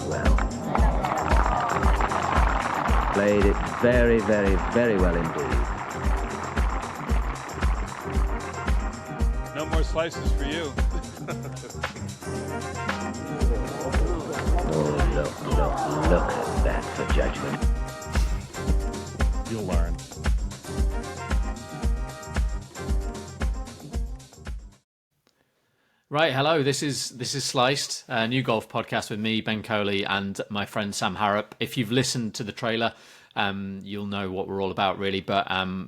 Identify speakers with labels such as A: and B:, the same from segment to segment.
A: well. Played it very, very, very well indeed.
B: No more slices for you.
A: Oh, look at that for judgment.
C: You'll learn.
D: Right, hello. This is Sliced, a new golf podcast with me, Ben Coley, and my friend Sam Harrop. If you've listened to the trailer, you'll know what we're all about, really. But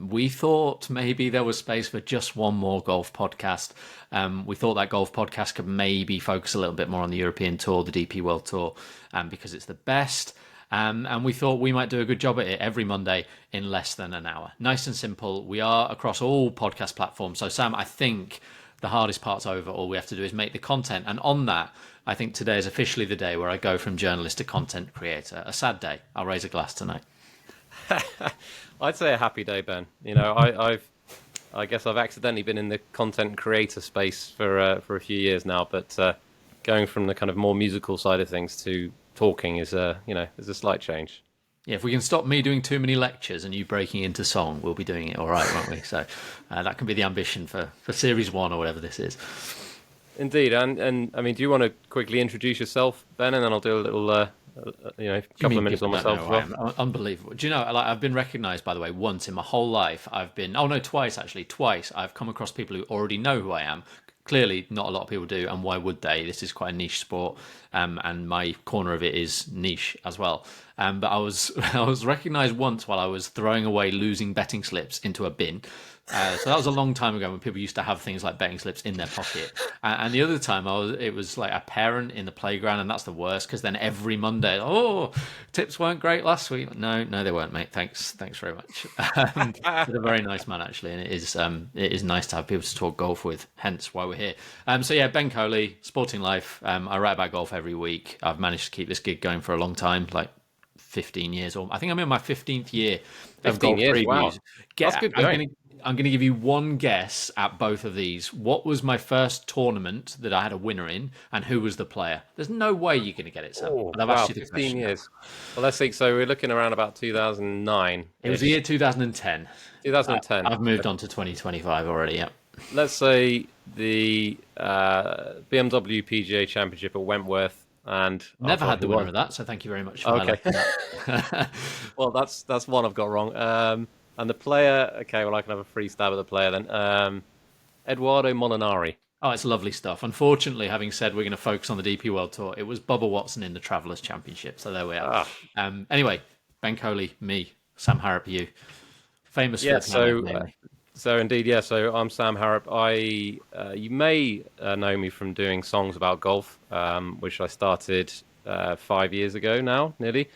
D: we thought maybe there was space for just one more golf podcast. We thought that golf podcast could maybe focus a little bit more on the European Tour, the DP World Tour, because it's the best. And we thought we might do a good job at it every Monday in less than an hour. Nice and simple. We are across all podcast platforms. So, Sam, I think the hardest part's over. All we have to do is make the content. And on that, I think today is officially the day where I go from journalist to content creator. A sad day. I'll raise a glass tonight.
E: I'd say a happy day, Ben. You know, I guess I've accidentally been in the content creator space for a few years now, but going from the kind of more musical side of things to talking is a slight change.
D: Yeah, if we can stop me doing too many lectures and you breaking into song, we'll be doing it all right, won't we? So that can be the ambition for Series 1 or whatever this is.
E: Indeed, and I mean, do you want to quickly introduce yourself, Ben, and then I'll do a little, couple of minutes on myself as well.
D: Unbelievable. Do you know, like, I've been recognised, by the way, once in my whole life. Twice actually. Twice I've come across people who already know who I am. Clearly, not a lot of people do, and why would they? This is quite a niche sport, and my corner of it is niche as well. But I was recognised once while I was throwing away losing betting slips into a bin. So that was a long time ago when people used to have things like betting slips in their pocket. And the other time it was like a parent in the playground, and that's the worst because then every Monday, tips weren't great last week. No, they weren't, mate. Thanks very much. He's a very nice man actually, and it is nice to have people to talk golf with. Hence why we're here. So yeah, Ben Coley, Sporting Life. I write about golf every week. I've managed to keep this gig going for a long time, like 15 years, or I think I'm in my 15th year of golf previews.
E: Wow. That's good going.
D: I'm going to give you one guess at both of these. What was my first tournament that I had a winner in, and who was the player? There's no way you're going to get it, Sam.
E: But I've asked you 15 years. Well, let's see. So we're looking around about 2009.
D: It was the year 2010.
E: 2010.
D: I've moved on to 2025 already, yeah.
E: Let's say the BMW PGA Championship at Wentworth. And
D: never had the winner of that, so thank you very much for highlighting that.
E: Well, that's one I've got wrong. And the player, okay, well, I can have a free stab at the player then. Eduardo Molinari.
D: Oh, it's lovely stuff. Unfortunately, having said we're going to focus on the DP World Tour, it was Bubba Watson in the Travellers Championship, so there we are. Anyway, Ben Coley, me, Sam Harrop, you. Famous for
E: So indeed, yeah. So I'm Sam Harrop. You may know me from doing songs about golf, which I started 5 years ago now, nearly.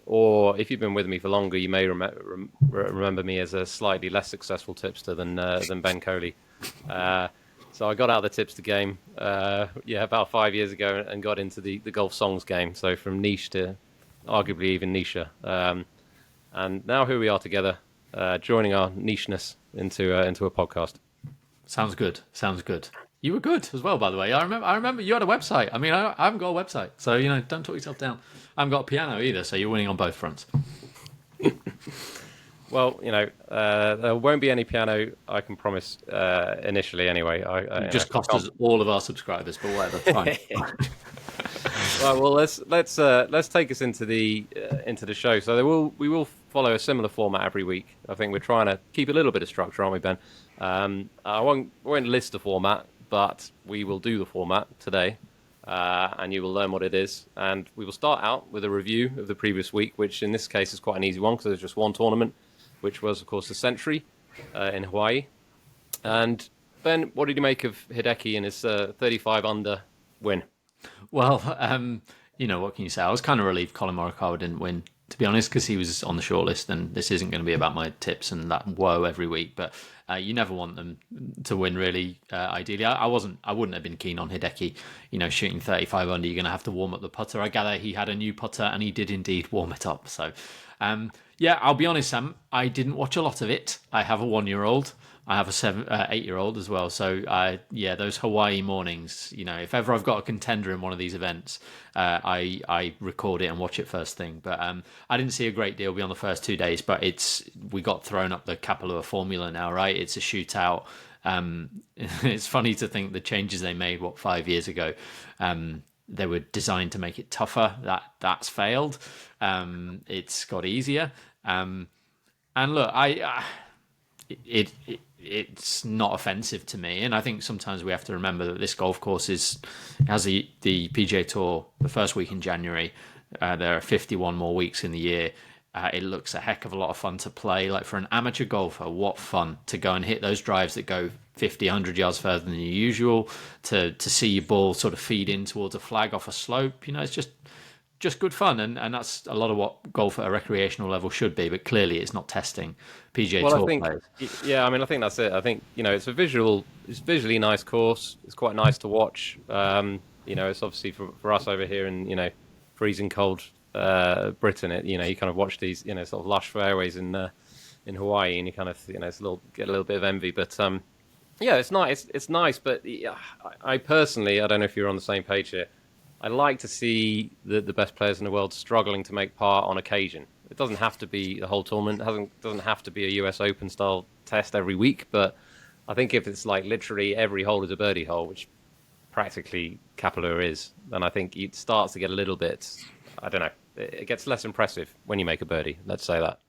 E: Or if you've been with me for longer, you may remember me as a slightly less successful tipster than Ben Coley. So I got out of the tipster game, about 5 years ago, and got into the golf songs game. So from niche to arguably even nicher. And now here we are together, joining our nicheness into a podcast.
D: Sounds good. You were good as well, by the way. I remember you had a website. I mean, I haven't got a website, so don't talk yourself down. I haven't got a piano either, so you're winning on both fronts.
E: Well, there won't be any piano, I can promise, initially anyway.
D: It just cost us all of our subscribers, but whatever, fine.
E: Right, well, let's take us into the show. So we will follow a similar format every week. I think we're trying to keep a little bit of structure, aren't we, Ben? I won't list the format, but we will do the format today, and you will learn what it is. And we will start out with a review of the previous week, which in this case is quite an easy one because there's just one tournament, which was, of course, the Sentry in Hawaii. And Ben, what did you make of Hideki and his 35 under win?
D: Well, what can you say? I was kind of relieved Colin Morikawa didn't win, to be honest, because he was on the shortlist, and this isn't going to be about my tips and that woe every week. But you never want them to win, really. Ideally, I wouldn't have been keen on Hideki. Shooting 35 under, you're going to have to warm up the putter. I gather he had a new putter, and he did indeed warm it up. So, I'll be honest, Sam. I didn't watch a lot of it. I have a 1-year-old. I have a 8-year-old as well. So yeah, those Hawaii mornings, if ever I've got a contender in one of these events, I record it and watch it first thing. But I didn't see a great deal beyond the first 2 days. But we got thrown up the Kapalua formula now, right? It's a shootout. It's funny to think the changes they made 5 years ago. They were designed to make it tougher. That's failed. It's got easier. And look, it's not offensive to me, and I think sometimes we have to remember that this golf course has the PGA Tour the first week in January. There are 51 more weeks in the year. It looks a heck of a lot of fun to play. Like, for an amateur golfer, what fun to go and hit those drives that go 50, 100 yards further than your usual, to see your ball sort of feed in towards a flag off a slope. It's just good fun, and that's a lot of what golf at a recreational level should be. But clearly, it's not testing PGA Tour players.
E: Yeah, I think that's it. I think it's it's visually nice course. It's quite nice to watch. It's obviously for us over here in freezing cold Britain. You kind of watch these sort of lush fairways in Hawaii, and you kind of get a little bit of envy. But yeah, it's nice. It's nice, but I personally, I don't know if you're on the same page here. I like to see the best players in the world struggling to make par on occasion. It doesn't have to be the whole tournament. It doesn't have to be a US Open style test every week. But I think if it's like literally every hole is a birdie hole, which practically Kapalua is, then I think it starts to get a little bit, I don't know, it gets less impressive when you make a birdie. Let's say that.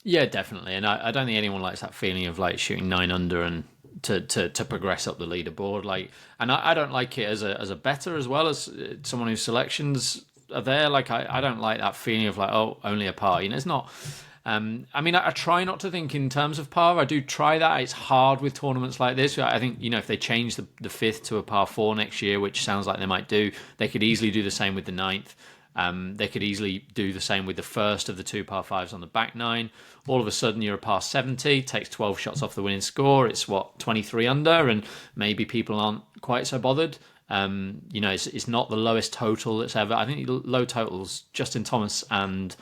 D: Yeah, definitely. And I don't think anyone likes that feeling of like shooting 9 under and to progress up the leaderboard. And I don't like it as a bettor as well, as someone whose selections are there. Like, I don't like that feeling of like, oh, only a par. It's not. I try not to think in terms of par. I do try that. It's hard with tournaments like this. I think if they change the fifth to a par 4 next year, which sounds like they might do, they could easily do the same with the ninth. They could easily do the same with the first of the 2 par 5s on the back 9. All of a sudden, you're a par 70, takes 12 shots off the winning score. It's 23 under, and maybe people aren't quite so bothered. It's not the lowest total that's ever. I think the low totals, Justin Thomas and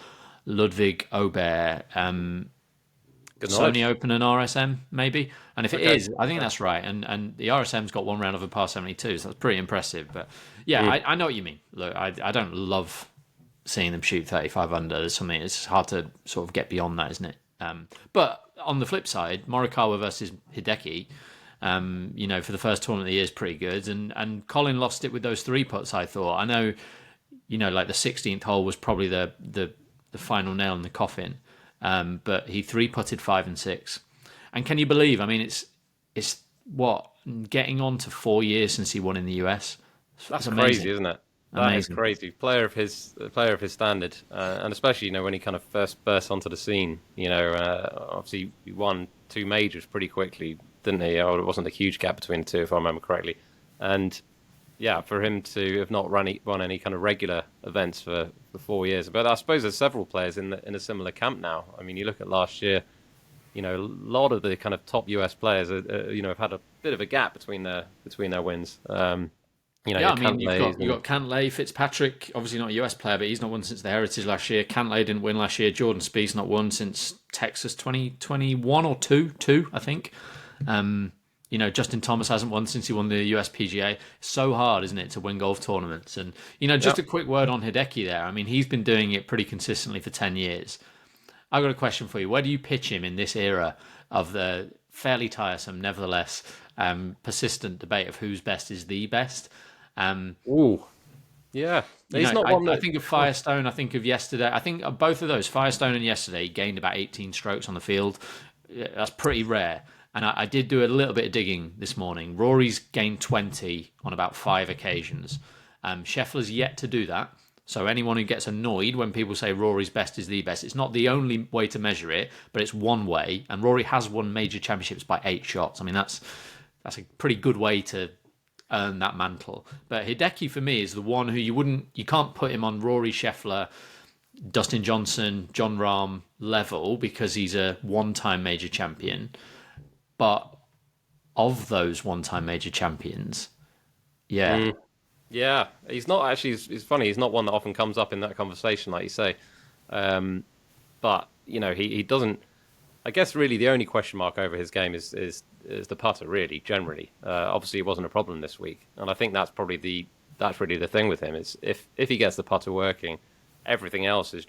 D: Ludwig Aubert, Sony Open and RSM, maybe. And if it is, I think that's right. And the RSM's got 1 round of a par 72, so that's pretty impressive. But yeah, I know what you mean. Look, I don't love seeing them shoot 35 under. There's something, it's hard to sort of get beyond that, isn't it? But on the flip side, Morikawa versus Hideki, for the first tournament of the year is pretty good. And Colin lost it with those 3 putts, I thought. I know, like the 16th hole was probably the final nail in the coffin. But he 3-putted 5 and 6. And can you believe? I mean, it's what, getting on to 4 years since he won in the US.
E: That's crazy, isn't it? That is crazy. Player of his standard, and especially when he kind of first burst onto the scene. Obviously he won 2 majors pretty quickly, didn't he? It wasn't a huge gap between the 2, if I remember correctly. And yeah, for him to have not won any kind of regular events for 4 years. But I suppose there's several players in a similar camp now. I mean, you look at last year, a lot of the kind of top US players, have had a bit of a gap between their wins. You've got Cantlay, Fitzpatrick, obviously not a US player, but he's not won since the Heritage last year. Cantlay didn't win last year. Jordan Spieth's not won since Texas 2021 or 2, I think. Justin Thomas hasn't won since he won the US PGA. It's so hard, isn't it, to win golf tournaments? And, just a quick word on Hideki there. I mean, he's been doing it pretty consistently for 10 years. I've got a question for you. Where do you pitch him in this era of the fairly tiresome, nevertheless, persistent debate of whose best is the best? Yeah. He's not one that...
D: I think of Firestone. I think of yesterday. I think of both of those, Firestone and yesterday, gained about 18 strokes on the field. That's pretty rare. And I did do a little bit of digging this morning. Rory's gained 20 on about 5 occasions. Scheffler's yet to do that. So anyone who gets annoyed when people say Rory's best is the best, it's not the only way to measure it, but it's one way. And Rory has won major championships by 8 shots. I mean, that's a pretty good way to earn that mantle. But Hideki, for me, is the one who you can't put him on Rory, Scheffler, Dustin Johnson, John Rahm level because he's a one-time major champion. But of those one-time major champions, yeah.
E: Yeah, he's not actually, it's funny, he's not one that often comes up in that conversation, like you say. But, he doesn't, I guess really the only question mark over his game is the putter. Really, generally, obviously it wasn't a problem this week, and I think that's probably that's really the thing with him is if he gets the putter working, everything else is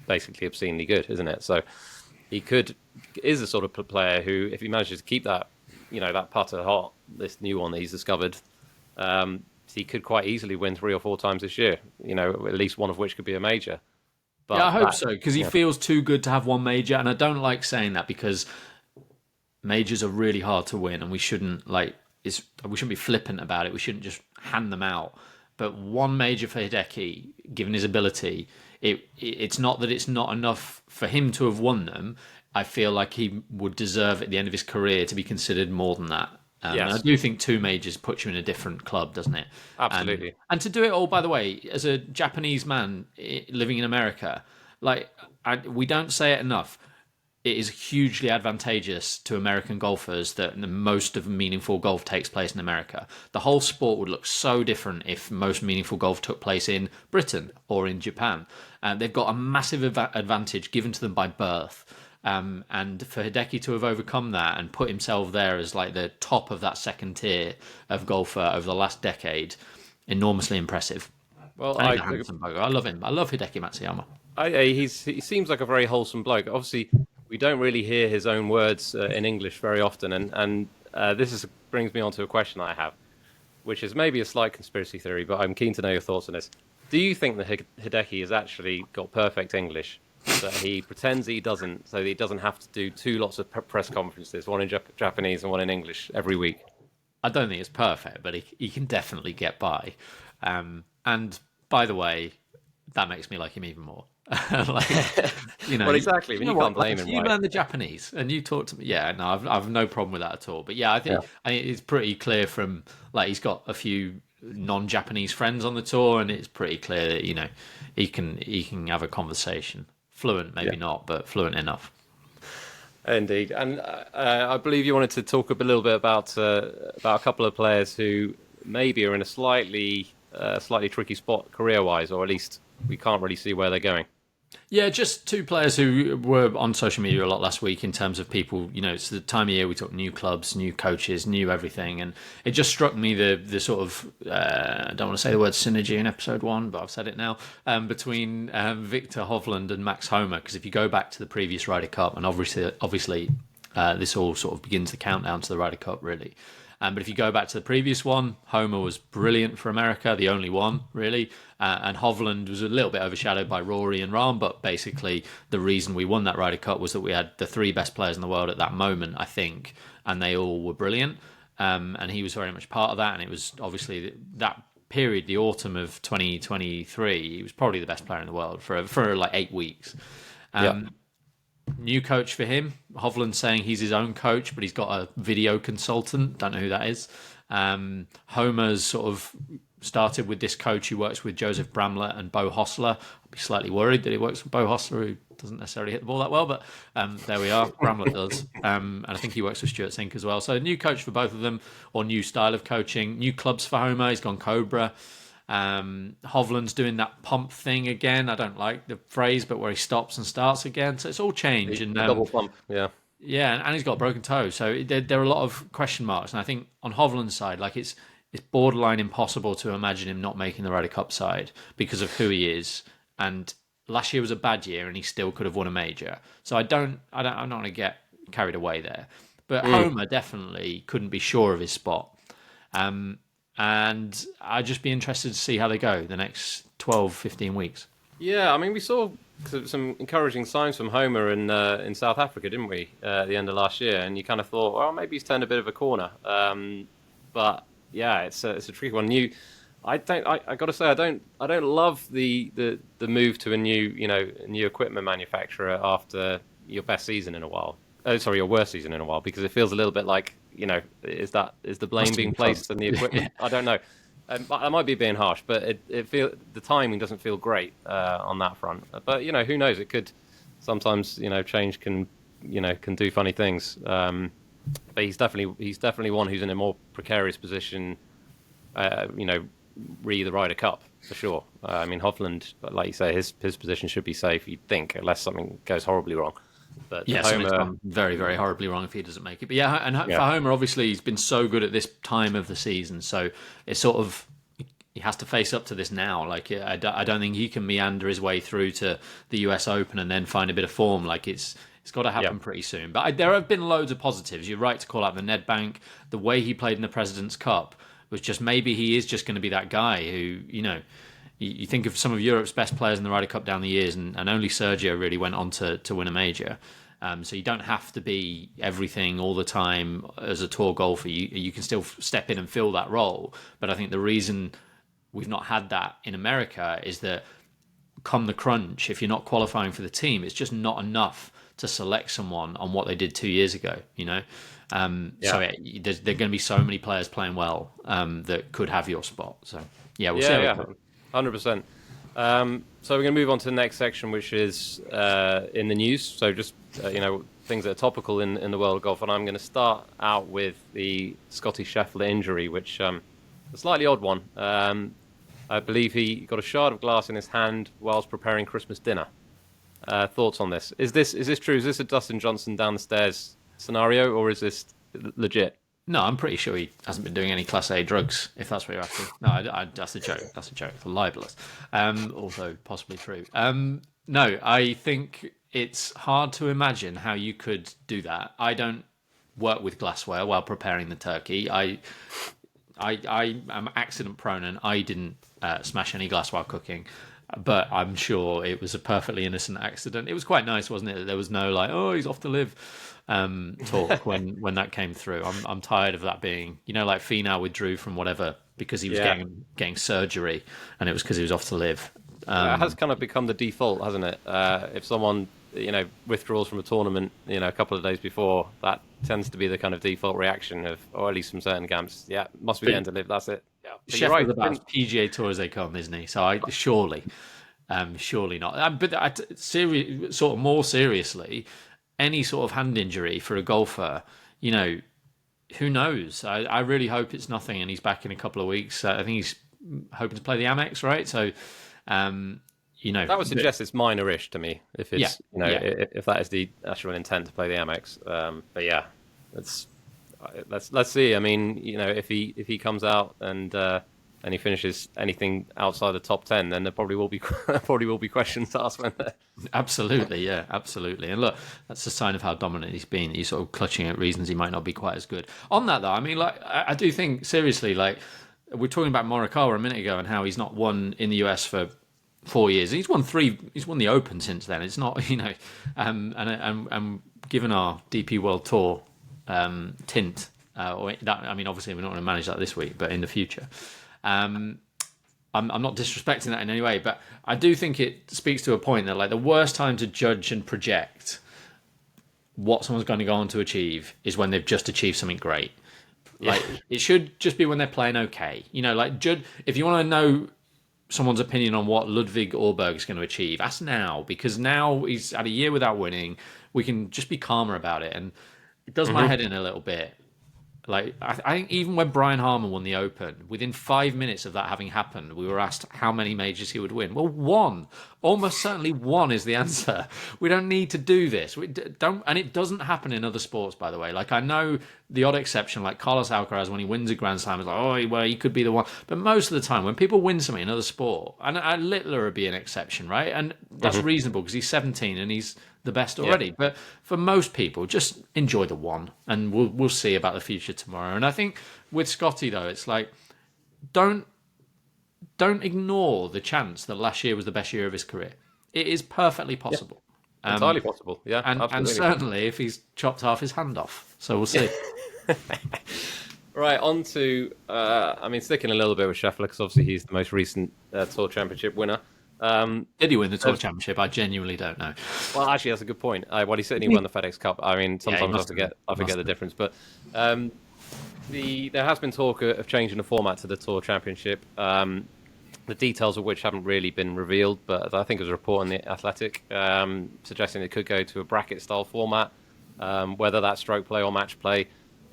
E: basically obscenely good, isn't it? So is a sort of player who, if he manages to keep that that putter hot, this new one that he's discovered, he could quite easily win 3 or 4 times this year. At least one of which could be a major. But
D: yeah, I hope so, because he feels too good to have one major, and I don't like saying that because majors are really hard to win, and we shouldn't be flippant about it. We shouldn't just hand them out. But one major for Hideki, given his ability, it's not that it's not enough for him to have won them. I feel like he would deserve at the end of his career to be considered more than that.
E: Yes.
D: And I do think 2 majors puts you in a different club, doesn't it?
E: Absolutely.
D: And to do it all, by the way, as a Japanese man living in America, we don't say it enough. It is hugely advantageous to American golfers that the most of meaningful golf takes place in America. The whole sport would look so different if most meaningful golf took place in Britain or in Japan. They've got a massive advantage given to them by birth. And for Hideki to have overcome that and put himself there as like the top of that second tier of golfer over the last decade, enormously impressive.
E: Well,
D: I love him. I love Hideki Matsuyama.
E: He seems like a very wholesome bloke. Obviously, we don't really hear his own words in English very often, and this brings me on to a question I have, which is maybe a slight conspiracy theory, but I'm keen to know your thoughts on this. Do you think that Hideki has actually got perfect English? That he pretends he doesn't, so that he doesn't have to do 2 lots of press conferences, one in Japanese and one in English every week?
D: I don't think it's perfect, but he can definitely get by. And by the way, that makes me like him even more. Well,
E: exactly. You can't blame him.
D: You learn the Japanese, and you talk to me. Yeah, no, I've no problem with that at all. But yeah, I think it's pretty clear from he's got a few non-Japanese friends on the tour, and it's pretty clear that he can have a conversation. Fluent, maybe not, but fluent enough.
E: Indeed, and I believe you wanted to talk a little bit about a couple of players who maybe are in a slightly tricky spot career-wise, or at least we can't really see where they're going.
D: Yeah, just 2 players who were on social media a lot last week in terms of people, it's the time of year we talk new clubs, new coaches, new everything. And it just struck me the sort of, I don't want to say the word synergy in episode 1, but I've said it now, between Victor Hovland and Max Homa. Because if you go back to the previous Ryder Cup, and obviously this all sort of begins the countdown to the Ryder Cup, really. But if you go back to the previous one, Homer was brilliant for America, the only one, really. And Hovland was a little bit overshadowed by Rory and Rahm, but basically the reason we won that Ryder Cup was that we had the 3 best players in the world at that moment, I think, and they all were brilliant. And he was very much part of that, and it was obviously that period, the autumn of 2023, he was probably the best player in the world for like 8 weeks. New coach for him. Hovland saying he's his own coach, but he's got a video consultant. Don't know who that is. Homer's sort of started with this coach who works with Joseph Bramlett and Bo Hostler. I'd be slightly worried that he works with Bo Hostler, who doesn't necessarily hit the ball that well, but there we are. Bramlett does. And I think he works with Stuart Sink as well. So new coach for both of them, or new style of coaching. New clubs for Homer. He's gone Cobra. Hovland's doing that pump thing again. I don't like the phrase, but where he stops and starts again. So it's all changed. And
E: double pump, yeah.
D: Yeah, and he's got a broken toe. So there are a lot of question marks. And I think on Hovland's side, it's borderline impossible to imagine him not making the Ryder Cup side because of who he is. And last year was a bad year, and he still could have won a major. So I'm not going to get carried away there. But Homer definitely couldn't be sure of his spot. And I'd just be interested to see how they go the next 12, 15 weeks.
E: Yeah, I mean, we saw some encouraging signs from Homer in South Africa, didn't we, at the end of last year? And you kind of thought, well, maybe he's turned a bit of a corner. But yeah, it's a tricky one. I got to say, I don't love the move to a new equipment manufacturer after your best season in a while. Oh, sorry, your worst season in a while, because it feels a little bit like, is the blame being placed on the equipment? I don't know. I might be being harsh, but the timing doesn't feel great on that front. But who knows? It could sometimes. Change can do funny things. But he's definitely one who's in a more precarious position. Re the Ryder Cup for sure. I mean, Hovland, like you say, his position should be safe. You'd think, unless something goes horribly wrong. But
D: Yeah, something's gone very, very horribly wrong if he doesn't make it. But yeah, and for Homer, obviously, he's been so good at this time of the season. So it's sort of, he has to face up to this now. Like, I don't think he can meander his way through to the US Open and then find a bit of form. Like, it's got to happen pretty soon. But there have been loads of positives. You're right to call out the Nedbank. The way he played in the President's Cup was just, maybe he is just going to be that guy who, you think of some of Europe's best players in the Ryder Cup down the years, and only Sergio really went on to win a major. So you don't have to be everything all the time as a tour golfer. You can still step in and fill that role. But I think the reason we've not had that in America is that come the crunch, if you're not qualifying for the team, it's just not enough to select someone on what they did 2 years ago, So there's going to be so many players playing well that could have your spot. So we'll see how it goes.
E: 100%. So we're going to move on to the next section, which is in the news. So just things that are topical in the world of golf, and I'm going to start out with the Scotty Scheffler injury, which a slightly odd one. I believe he got a shard of glass in his hand whilst preparing Christmas dinner. Thoughts on this? Is this true? Is this a Dustin Johnson down the stairs scenario, or is this legit?
D: No, I'm pretty sure he hasn't been doing any Class A drugs, if that's what you're asking. No, that's a joke. That's a joke. It's libelous. Although possibly true. No, I think it's hard to imagine how you could do that. I don't work with glassware while preparing the turkey. I am accident prone, and I didn't smash any glass while cooking. But I'm sure it was a perfectly innocent accident. It was quite nice, wasn't it? There was no like, oh, he's off to live talk when that came through. I'm tired of that being, like Finau withdrew from whatever because he was getting surgery, and it was because he was off to live.
E: It has kind of become the default, hasn't it? If someone withdraws from a tournament, a couple of days before, that tends to be the kind of default reaction of, or at least from certain camps. Yeah, must be the end to live. That's it. Yeah,
D: Scheffler's about as PGA Tour as they come, isn't he? So surely not. But sort of more seriously, any sort of hand injury for a golfer, who knows? I really hope it's nothing, and he's back in a couple of weeks. I think he's hoping to play the Amex, right? So,
E: that would suggest it's minor-ish to me. If it's if that is the actual intent to play the Amex. But yeah, let's see. I mean, if he comes out and he finishes anything outside the top 10, then there probably will be questions asked when there.
D: Absolutely, yeah, absolutely. And look, that's a sign of how dominant he's been. He's sort of clutching at reasons he might not be quite as good. On that though, I mean, like I do think seriously, like we're talking about Morikawa a minute ago and how he's not won in the US for 4 years. He's won the Open since then. It's not, and given our DP World Tour tint, obviously we're not going to manage that this week, but in the future. I'm not disrespecting that in any way, but I do think it speaks to a point that like the worst time to judge and project what someone's going to go on to achieve is when they've just achieved something great. Like it should just be when they're playing okay. If you want to know someone's opinion on what Ludwig Åberg is going to achieve, ask now, because now he's had a year without winning. We can just be calmer about it, and it does my head in a little bit. Like I think even when Brian Harman won the Open, within 5 minutes of that having happened, we were asked how many majors he would win. Well, one, almost certainly one is the answer. We don't need to do this. And it doesn't happen in other sports, by the way. Like I know the odd exception, like Carlos Alcaraz when he wins a Grand Slam, is like, oh, well, he could be the one. But most of the time, when people win something in another sport, and Littler would be an exception, right? And that's reasonable because he's 17 and he's the best already. Yeah. But for most people, just enjoy the one, and we'll see about the future tomorrow. And I think with Scotty though, it's like don't ignore the chance that last year was the best year of his career. It is perfectly possible.
E: Yeah. Entirely possible. Yeah,
D: and certainly if he's chopped half his hand off. So we'll see.
E: Right, on to sticking a little bit with Scheffler because obviously he's the most recent Tour Championship winner.
D: Did he win the Tour Championship? I genuinely don't know.
E: Well, actually, that's a good point. He certainly won the FedEx Cup. I mean, sometimes I forget the difference. But there has been talk of changing the format to the Tour Championship, the details of which haven't really been revealed. But I think there was a report on The Athletic suggesting it could go to a bracket-style format, whether that's stroke play or match play.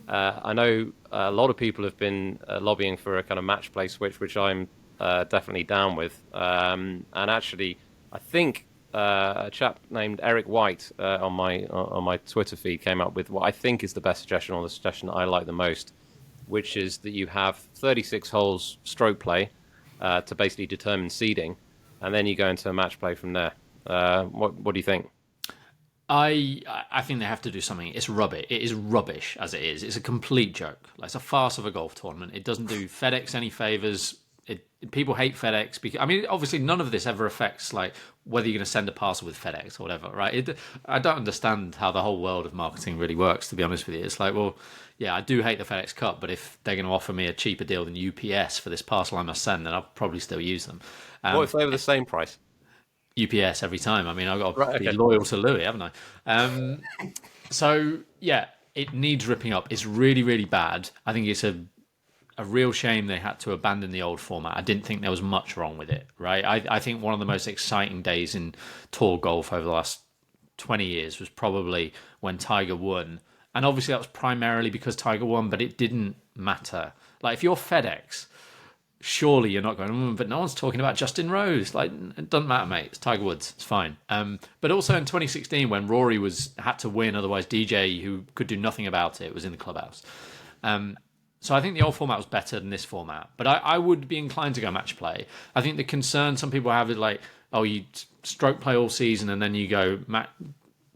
E: I know a lot of people have been lobbying for a kind of match play switch, which I'm definitely down with. And actually, I think a chap named Eric White on my Twitter feed came up with what I think is the best suggestion, or the suggestion that I like the most, which is that you have 36 holes stroke play to basically determine seeding, and then you go into a match play from there. What do you think?
D: I think they have to do something. It's rubbish. It is rubbish as it is. It's a complete joke. Like, it's a farce of a golf tournament. It doesn't do FedEx any favors. People hate FedEx because, I mean, obviously none of this ever affects like whether you're going to send a parcel with FedEx or whatever, right? I don't understand how the whole world of marketing really works, to be honest with you. It's like, well, yeah, I do hate the FedEx Cup, but if they're going to offer me a cheaper deal than UPS for this parcel I must send, then I'll probably still use them.
E: What if they were the same price?
D: UPS every time. I mean, I've got to be loyal to Louis, haven't I? So, yeah, it needs ripping up. It's really, really bad. I think it's a real shame they had to abandon the old format. I didn't think there was much wrong with it, right? I think one of the most exciting days in tour golf over the last 20 years was probably when Tiger won. And obviously that was primarily because Tiger won, but it didn't matter. Like, if you're FedEx, surely you're not going, but no one's talking about Justin Rose. Like, it doesn't matter, mate. It's Tiger Woods. It's fine. But also in 2016, when Rory had to win, otherwise DJ, who could do nothing about it, was in the clubhouse. So I think the old format was better than this format. But I would be inclined to go match play. I think the concern some people have is like, oh, you stroke play all season and then you go match.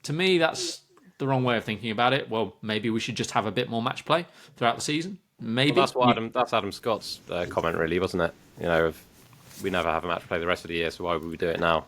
D: To me, that's the wrong way of thinking about it. Well, maybe we should just have a bit more match play throughout the season. Maybe.
E: Well, that's Adam Scott's comment, really, wasn't it? You know, we never have a match play the rest of the year, so why would we do it now?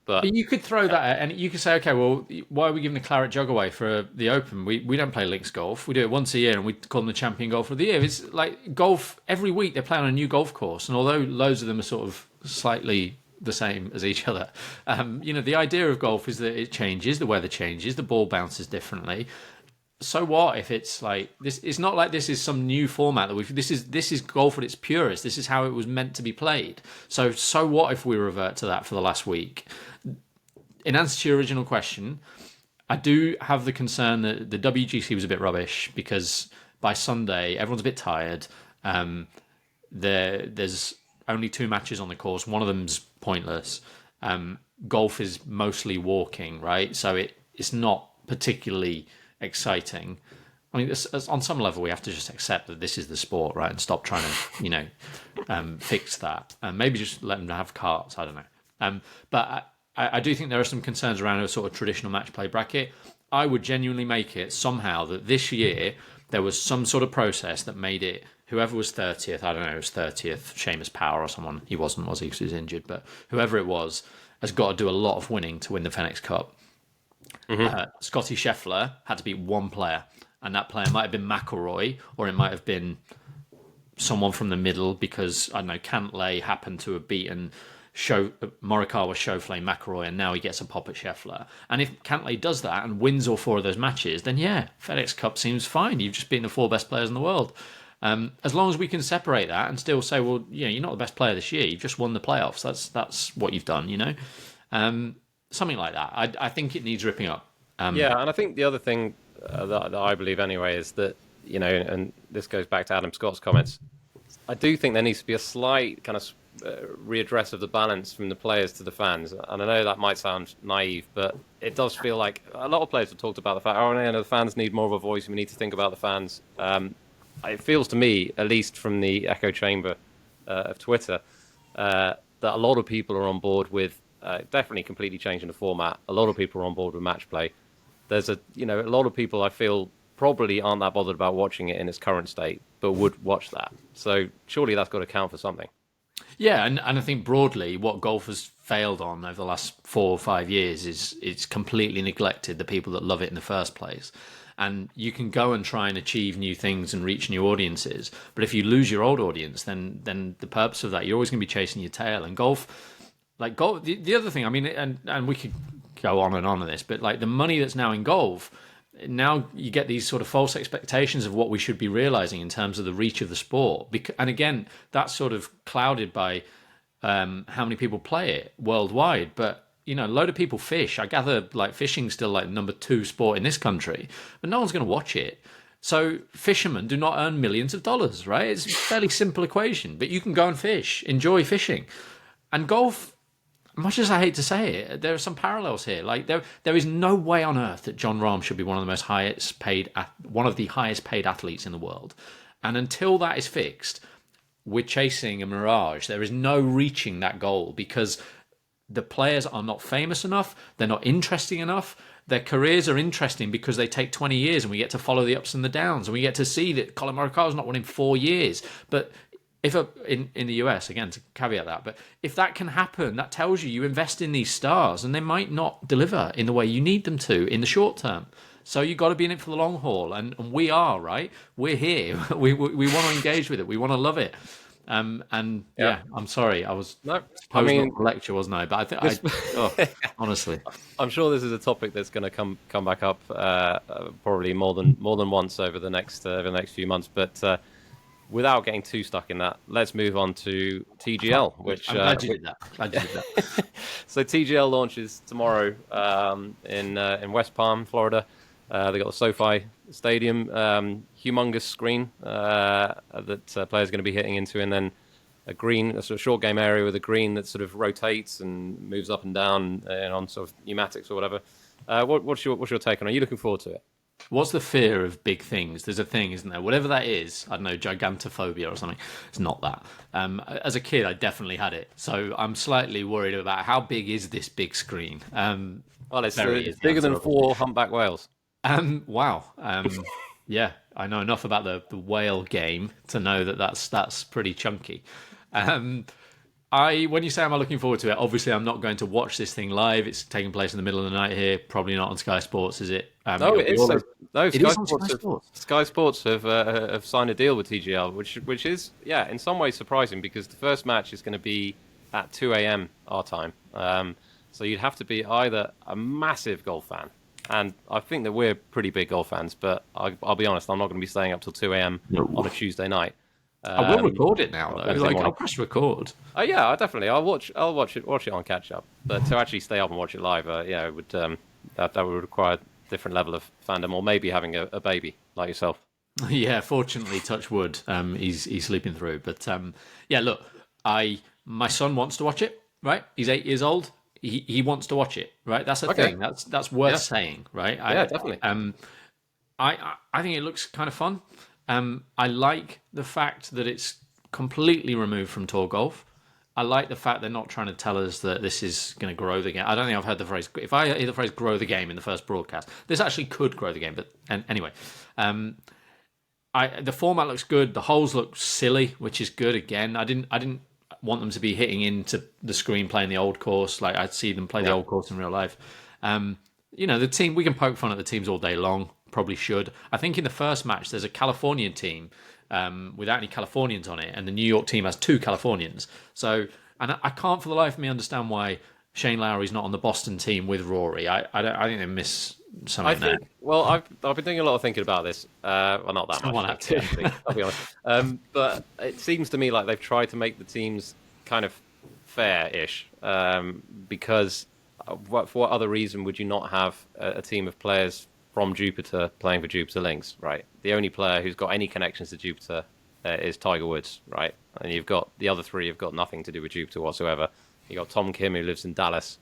E: But
D: you could throw that, and you could say, okay, well, why are we giving the Claret Jug away for the Open? We don't play links golf. We do it once a year, and we call them the champion golfer of the year. It's like golf, every week they play on a new golf course, and although loads of them are sort of slightly the same as each other, the idea of golf is that it changes, the weather changes, the ball bounces differently. So what if it's like this? It's not like this is some new format that this is golf at its purest. This is how it was meant to be played. So what if we revert to that for the last week? In answer to your original question, I do have the concern that the WGC was a bit rubbish because by Sunday everyone's a bit tired. There's only 2 matches on the course. One of them's pointless. Golf is mostly walking, right? So it's not particularly exciting. I mean, on some level, we have to just accept that this is the sport, right, and stop trying to, fix that. Maybe just let them have carts. I don't know. But I do think there are some concerns around a sort of traditional match play bracket. I would genuinely make it somehow that this year there was some sort of process that made it whoever was 30th. I don't know, it was 30th, Seamus Power or someone. He wasn't, was he? Because he was injured. But whoever it was has got to do a lot of winning to win the FedEx Cup. Mm-hmm. Scotty Scheffler had to beat one player, and that player might have been McIlroy, or it might have been someone from the middle because, I don't know, Cantlay happened to have beaten Morikawa, Schauffele, McIlroy, and now he gets a pop at Scheffler. And if Cantlay does that and wins all 4 of those matches, then yeah, FedEx Cup seems fine. You've just beaten the 4 best players in the world. As long as we can separate that and still say, well, you're not the best player this year. You've just won the playoffs. That's what you've done, Something like that. I think it needs ripping up.
E: And I think the other thing that I believe anyway is that, and this goes back to Adam Scott's comments, I do think there needs to be a slight kind of readdress of the balance from the players to the fans. And I know that might sound naive, but it does feel like a lot of players have talked about the fact, the fans need more of a voice. We need to think about the fans. It feels to me, at least from the echo chamber of Twitter, that a lot of people are on board with definitely completely changing the format. A lot of people are on board with match play. There's a lot of people I feel probably aren't that bothered about watching it in its current state, but would watch that. So surely that's got to count for something.
D: Yeah, and I think broadly what golf has failed on over the last 4 or 5 years is it's completely neglected the people that love it in the first place. And you can go and try and achieve new things and reach new audiences, but if you lose your old audience, then the purpose of that, you're always going to be chasing your tail. And golf, the other thing, I mean, and we could go on and on on this, but like the money that's now in golf, now you get these sort of false expectations of what we should be realizing in terms of the reach of the sport. And again, that's sort of clouded by how many people play it worldwide. But, a load of people fish. I gather like fishing's still like number 2 sport in this country, but no one's going to watch it. So fishermen do not earn millions of dollars, right? It's a fairly simple equation, but you can go and fish, enjoy fishing. And golf, much as I hate to say it, there are some parallels here. Like there is no way on earth that John Rahm should be one of the highest paid athletes in the world. And until that is fixed, we're chasing a mirage. There is no reaching that goal because the players are not famous enough. They're not interesting enough. Their careers are interesting because they take 20 years and we get to follow the ups and the downs. And we get to see that Colin Morikawa's not won in 4 years. But if in the US, again, to caveat that, but if that can happen, that tells you invest in these stars and they might not deliver in the way you need them to in the short term. So you've got to be in it for the long haul. And we are, right? We're here. We want to engage with it. We want to love it. And yeah, I'm sorry. I was not a lecture, wasn't I? But I think honestly,
E: I'm sure this is a topic that's going to come back up probably more than once over the next few months. But without getting too stuck in that, let's move on to TGL. Which
D: I'm glad you did that.
E: So TGL launches tomorrow in West Palm, Florida. They got the SoFi Stadium, humongous screen that players are going to be hitting into, and then a sort of short game area with a green that sort of rotates and moves up and down on sort of pneumatics or whatever. What's your take on it? Are you looking forward to it?
D: What's the fear of big things? There's a thing, isn't there? Whatever that is, I don't know, gigantophobia or something. It's not that. As a kid, I definitely had it. So I'm slightly worried about how big is this big screen.
E: Well, it's bigger than 4 humpback whales.
D: Wow. Yeah, I know enough about the whale game to know that's pretty chunky. When you say am I looking forward to it, obviously I'm not going to watch this thing live. It's taking place in the middle of the night here. Probably not on Sky Sports, is it?
E: No, it is. No,
D: Sky Sports.
E: Sky Sports have signed a deal with TGL, which is in some ways surprising because the first match is going to be at 2 a.m. our time. So you'd have to be either a massive golf fan. And I think that we're pretty big golf fans, but I'll be honest, I'm not going to be staying up till 2 a.m. on a Tuesday night.
D: I will record it now, though. I'll press record.
E: Oh yeah, I'll watch it on catch up. But to actually stay up and watch it live, it would that would require a different level of fandom, or maybe having a baby like yourself.
D: Yeah, fortunately, touch wood, he's sleeping through. But look, my son wants to watch it. Right, he's 8 years old. He wants to watch it, right? That's a thing. That's worth saying, right?
E: Definitely.
D: I think it looks kind of fun. I like the fact that it's completely removed from tour golf. I like the fact they're not trying to tell us that this is going to grow the game. I don't think I've heard the phrase. If I hear the phrase "grow the game" in the first broadcast, this actually could grow the game. But anyway, the format looks good. The holes look silly, which is good. Again, I didn't want them to be hitting into the screen playing the old course. Like I'd see them play the old course in real life. The team, we can poke fun at the teams all day long, probably should. I think in the first match there's a Californian team without any Californians on it, and the New York team has 2 Californians. So, and I can't for the life of me understand why Shane Lowry's not on the Boston team with Rory. I think they miss something there.
E: Well, I've been doing a lot of thinking about this. Well, not that much, actually, I'll be honest. But it seems to me like they've tried to make the teams kind of fair-ish, because for what other reason would you not have a team of players from Jupiter playing for Jupiter Links, right? The only player who's got any connections to Jupiter is Tiger Woods, right? And you've got the other 3 have got nothing to do with Jupiter whatsoever. You got Tom Kim, who lives in Dallas.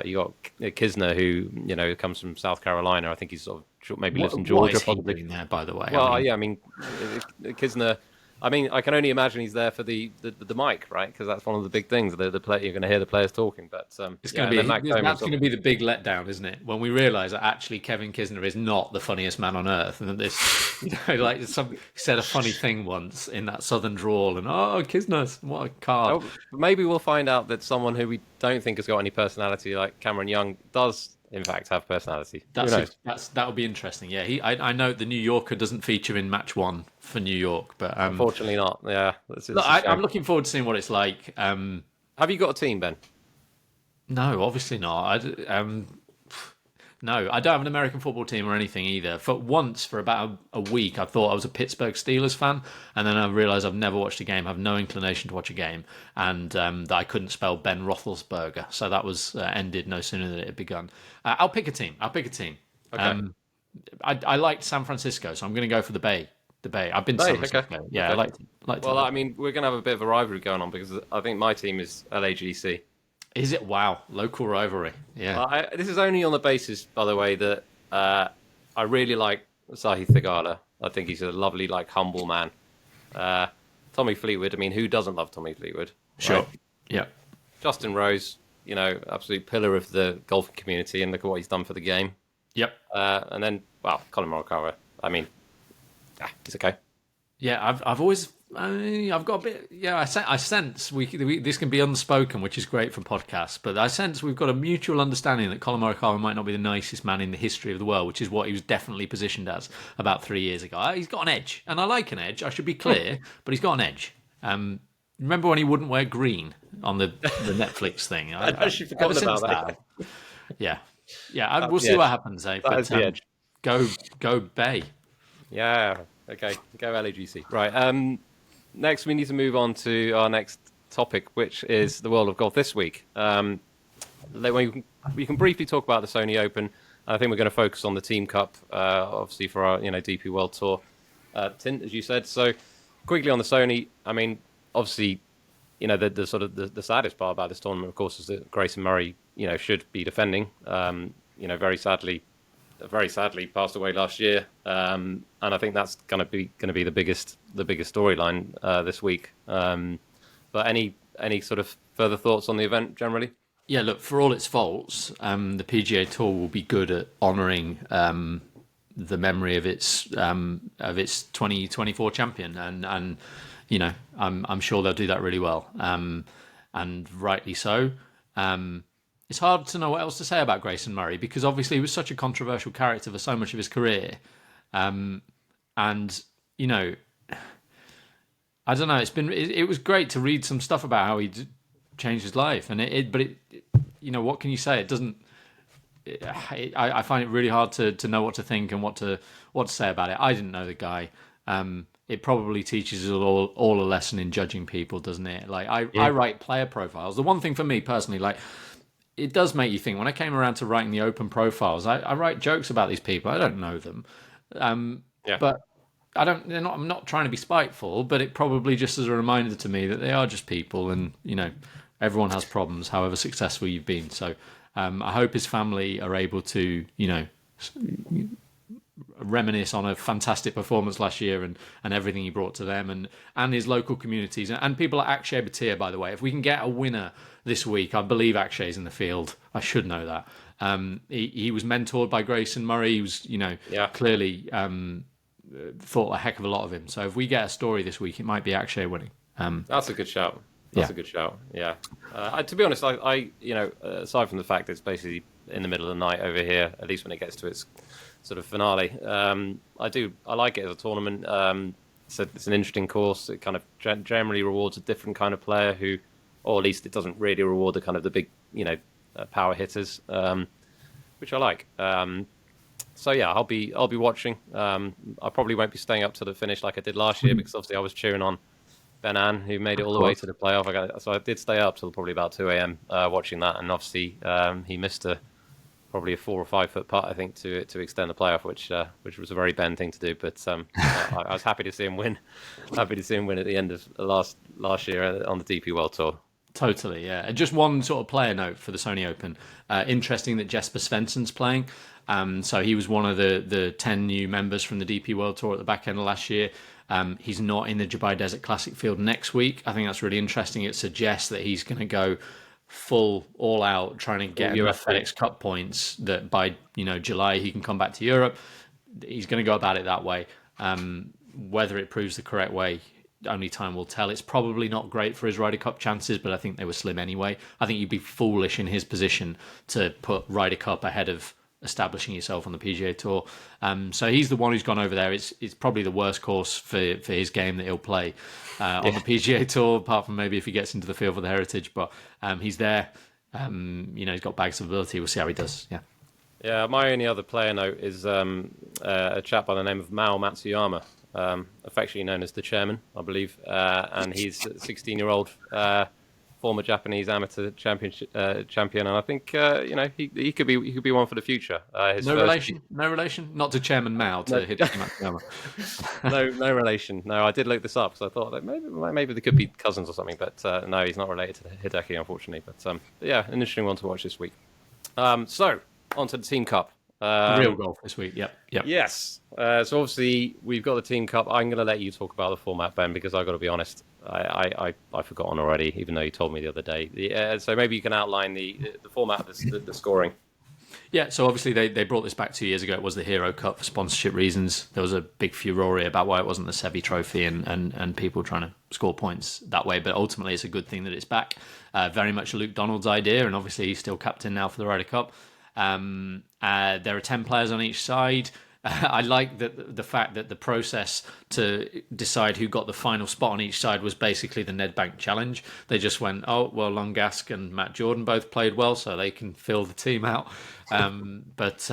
E: You got Kisner, who comes from South Carolina. I think he's sort of maybe lives in Georgia.
D: What is he doing there, by the way?
E: Well, Kisner. I mean, I can only imagine he's there for the mic, right? Because that's one of the big things. You're going to hear the players talking. But
D: it's going to be the big letdown, isn't it? When we realise that actually Kevin Kisner is not the funniest man on earth, and that this, he said a funny thing once in that southern drawl, and Kisner, what a card.
E: Oh, maybe we'll find out that someone who we don't think has got any personality, like Cameron Young, does in fact have personality.
D: That would be interesting. Yeah, I know the New Yorker doesn't feature in match 1 for New York, but
E: unfortunately not. Yeah,
D: I'm looking forward to seeing what it's like.
E: Have you got a team, Ben?
D: No, obviously not. No, I don't have an American football team or anything either. For once, for about a week, I thought I was a Pittsburgh Steelers fan, and then I realised I've never watched a game, have no inclination to watch a game, and that I couldn't spell Ben Roethlisberger. So that was ended no sooner than it had begun. I'll pick a team. Okay. I liked San Francisco, so I'm going to go for the Bay. I've been to San Francisco. Okay. Yeah,
E: okay.
D: I liked
E: Well, I mean, we're going to have a bit of a rivalry going on because I think my team is LAGC.
D: Is it? Wow, local rivalry. Yeah.
E: This is only on the basis, by the way, that I really like Sahi Thigala. I think he's a lovely, like, humble man. Tommy Fleetwood. I mean, who doesn't love Tommy Fleetwood?
D: Sure.
E: Right?
D: Yeah.
E: Justin Rose, absolute pillar of the golfing community, and look at what he's done for the game.
D: Yep.
E: And then, well, Colin Morikawa. I mean, he's okay.
D: Yeah, I've got a bit. Yeah, I sense this can be unspoken, which is great for podcasts. But I sense we've got a mutual understanding that Colin Morikawa might not be the nicest man in the history of the world, which is what he was definitely positioned as about 3 years ago. He's got an edge, and I like an edge. I should be clear, but he's got an edge. Remember when he wouldn't wear green on the Netflix thing?
E: I'd actually forgotten about that.
D: Yeah. We'll see what happens, eh?
E: That is the edge.
D: Go Bay.
E: Yeah. Okay. Go LAGC. Right. Next, we need to move on to our next topic, which is the world of golf this week. We can briefly talk about the Sony Open. I think we're going to focus on the Team Cup, obviously for our DP World Tour tint, as you said. So quickly on the Sony, I mean, obviously, the sort of the saddest part about this tournament, of course, is that Grayson Murray, should be defending. Very sadly passed away last year, and I think that's going to be the biggest storyline this week. But any sort of further thoughts on the event generally?
D: Yeah, look, for all its faults, the PGA Tour will be good at honouring the memory of its 2024 champion, and I'm sure they'll do that really well, and rightly so. It's hard to know what else to say about Grayson Murray because obviously he was such a controversial character for so much of his career, and I don't know. It was great to read some stuff about how he changed his life, and what can you say? It doesn't. I find it really hard to know what to think and what to say about it. I didn't know the guy. It probably teaches us all a lesson in judging people, doesn't it? Like I write player profiles. The one thing for me personally, like, it does make you think. When I came around to writing the Open profiles, I write jokes about these people. I don't know them, but I'm not trying to be spiteful, but it probably just is a reminder to me that they are just people, and everyone has problems, however successful you've been. So I hope his family are able to reminisce on a fantastic performance last year and everything he brought to them and his local communities and people like Akshay Bhatia, by the way. If we can get a winner this week, I believe Akshay's in the field. I should know that. He was mentored by Grayson Murray. He was, clearly thought a heck of a lot of him. So if we get a story this week, it might be Akshay winning.
E: That's a good shout. That's a good shout. Yeah. To be honest, I aside from the fact that it's basically in the middle of the night over here, at least when it gets to its sort of finale, I like it as a tournament. It's an interesting course. It kind of generally rewards a different kind of player who, or at least it doesn't really reward the kind of the big, power hitters, which I like. So yeah, I'll be watching. I probably won't be staying up to the finish like I did last year because obviously I was cheering on Ben An, who made it all the way to the playoff. So I did stay up till probably about 2 a.m. Watching that, and obviously he missed probably a 4 or 5 foot putt, I think, to extend the playoff, which was a very Ben thing to do. But I was happy to see him win. Happy to see him win at the end of last year on the DP World Tour.
D: Totally, yeah. And just one sort of player note for the Sony Open. Interesting that Jesper Svensson's playing. So he was one of the 10 new members from the DP World Tour at the back end of last year. He's not in the Dubai Desert Classic field next week. I think that's really interesting. It suggests that he's going to go full all out trying to get enough FedEx Cup points that by July he can come back to Europe. He's going to go about it that way. Whether it proves the correct way, only time will tell. It's probably not great for his Ryder Cup chances, but I think they were slim anyway. I think you'd be foolish in his position to put Ryder Cup ahead of establishing yourself on the PGA Tour. So he's the one who's gone over there. It's probably the worst course for his game that he'll play on the PGA Tour, apart from maybe if he gets into the field for the Heritage. But he's there. He's got bags of ability. We'll see how he does. Yeah.
E: Yeah. My only other player note is a chap by the name of Mao Matsuyama, affectionately known as the Chairman, I believe, and he's a 16-year-old former Japanese amateur champion, and I think he could be one for the future.
D: No relation, no relation. Not to Chairman Mao, to Hideki Matsuyama.
E: No relation. No, I did look this up because I thought that maybe they could be cousins or something, but no, he's not related to Hideki, unfortunately. But yeah, an interesting one to watch this week. So on to the Team Cup.
D: Real golf this week. Yep.
E: Yes. So obviously we've got the Team Cup. I'm going to let you talk about the format, Ben, because I've got to be honest, I've forgotten already, even though you told me the other day. So maybe you can outline the format, the scoring.
D: Yeah, so obviously they brought this back 2 years ago. It was the Hero Cup for sponsorship reasons. There was a big furore about why it wasn't the Seve Trophy and people trying to score points that way. But ultimately, it's a good thing that it's back. Very much Luke Donald's idea, and obviously he's still captain now for the Ryder Cup. There are 10 players on each side. I like the fact that the process to decide who got the final spot on each side was basically the Nedbank Challenge. They just went, oh, well, Longask and Matt Jordan both played well, so they can fill the team out. But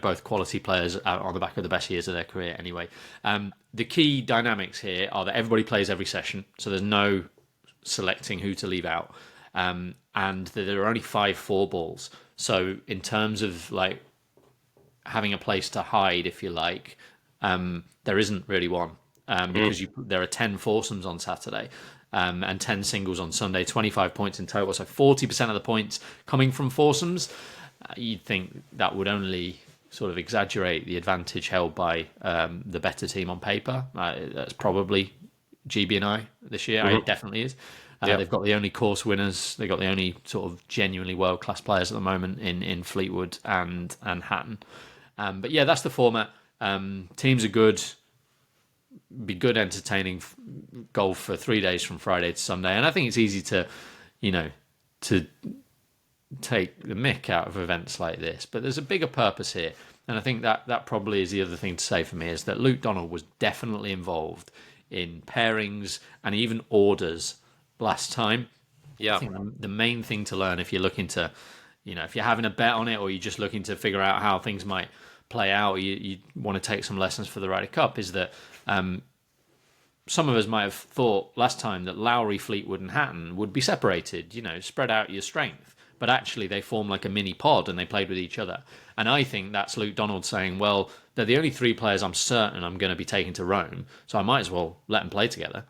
D: both quality players out on the back of the best years of their career anyway. The key dynamics here are that everybody plays every session, so there's no selecting who to leave out. And there are only 5 4-balls. So in terms of like having a place to hide, if you like, there isn't really one because there are 10 foursomes on Saturday and 10 singles on Sunday, 25 points in total. So 40% of the points coming from foursomes. You'd think that would only sort of exaggerate the advantage held by the better team on paper. That's probably GB&I this year. It definitely is. They've got the only course winners. They've got the only sort of genuinely world-class players at the moment in Fleetwood and Hatton. But yeah, that's the format. Teams are good. Be good, entertaining golf for 3 days from Friday to Sunday. And I think it's easy to take the mick out of events like this. But there's a bigger purpose here. And I think that probably is the other thing to say for me, is that Luke Donald was definitely involved in pairings and even orders last time.
E: Yeah.
D: I think the main thing to learn if you're looking to, if you're having a bet on it or you're just looking to figure out how things might play out, or you want to take some lessons for the Ryder Cup, is that some of us might have thought last time that Lowry, Fleetwood and Hatton would be separated, spread out your strength. But actually they form like a mini pod and they played with each other. And I think that's Luke Donald saying, well, they're the only 3 players I'm certain I'm going to be taking to Rome, so I might as well let them play together.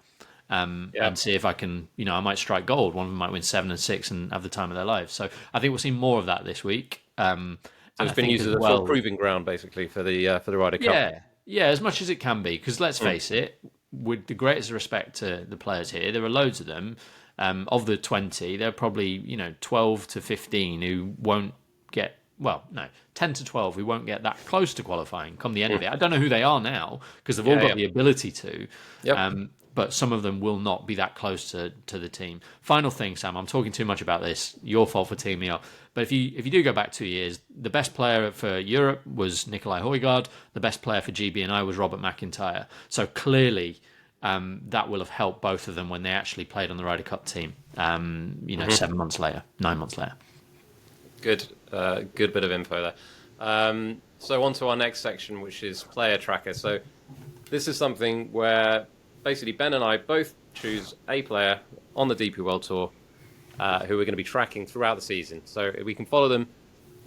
D: And see if I can, I might strike gold. One of them might win 7 and 6 and have the time of their lives. So I think we'll see more of that this week.
E: So it's been used as a sort of proving ground, basically, for the Ryder Cup.
D: Yeah, as much as it can be. Because let's face it, with the greatest respect to the players here, there are loads of them. Of the 20, there are probably 12 to 15 who won't get. 10 to 12 who won't get that close to qualifying come the end of it. I don't know who they are now because they've all got the ability to. Yep. But some of them will not be that close to the team. Final thing, Sam, I'm talking too much about this. Your fault for teaming me up. But if you do go back 2 years, the best player for Europe was Nikolai Højgaard. The best player for GB&I was Robert McIntyre. So clearly, that will have helped both of them when they actually played on the Ryder Cup team. 7 months later, 9 months later.
E: Good bit of info there. So on to our next section, which is player tracker. So this is something where basically Ben and I both choose a player on the DP World Tour who we're going to be tracking throughout the season. So we can follow them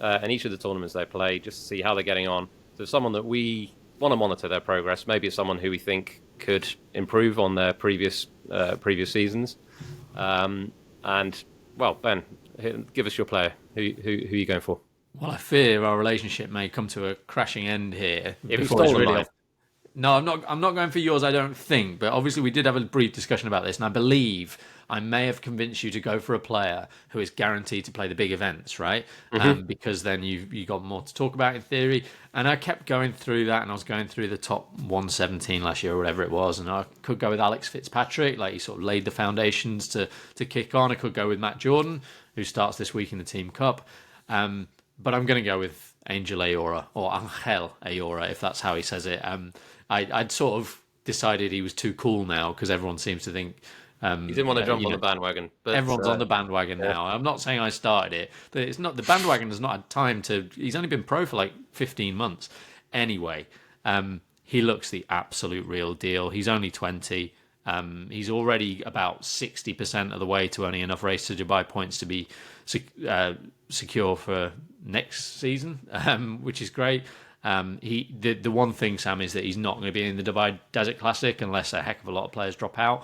E: in each of the tournaments they play just to see how they're getting on. So someone that we want to monitor their progress. Maybe it's someone who we think could improve on their previous seasons. And well, Ben, give us your player. Who are you going for?
D: Well, I fear our relationship may come to a crashing end here.
E: If it's stolen really off.
D: No, I'm not going for yours, I don't think. But obviously we did have a brief discussion about this, and I believe I may have convinced you to go for a player who is guaranteed to play the big events, right? Because then you got more to talk about in theory. And I kept going through that, and I was going through the top 117 last year or whatever it was, and I could go with Alex Fitzpatrick, like he sort of laid the foundations to kick on. I could go with Matt Jordan, who starts this week in the Team Cup. But I'm going to go with Angel Ayora, or Angel Ayora, if that's how he says it. I'd sort of decided he was too cool now because everyone seems to think
E: he didn't want to jump on the bandwagon. But
D: everyone's on the bandwagon now. I'm not saying I started it, but it's not the bandwagon has not had time to. He's only been pro for like 15 months. Anyway, he looks the absolute real deal. He's only 20. He's already about 60% of the way to earning enough race to Dubai points to be secure for next season, which is great. The one thing, Sam, is that he's not going to be in the Dubai Desert Classic unless a heck of a lot of players drop out.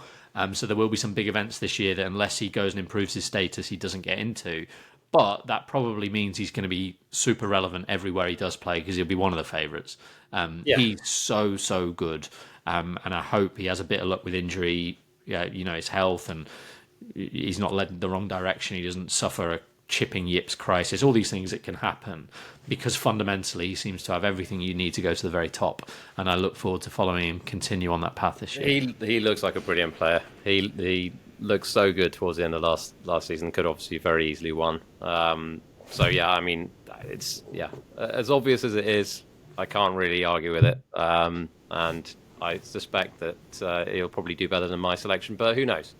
D: So there will be some big events this year that unless he goes and improves his status, he doesn't get into. But that probably means he's going to be super relevant everywhere he does play because he'll be one of the favourites. He's so good. And I hope he has a bit of luck with injury, his health, and he's not led in the wrong direction. He doesn't suffer a chipping yips crisis, all these things that can happen, because fundamentally he seems to have everything you need to go to the very top. And I look forward to following him continue on that path this year.
E: He looks like a brilliant player. He looked so good towards the end of last season. Could obviously very easily won. So yeah, I mean, it's as obvious as it is. I can't really argue with it. And I suspect that he'll probably do better than my selection, but who knows?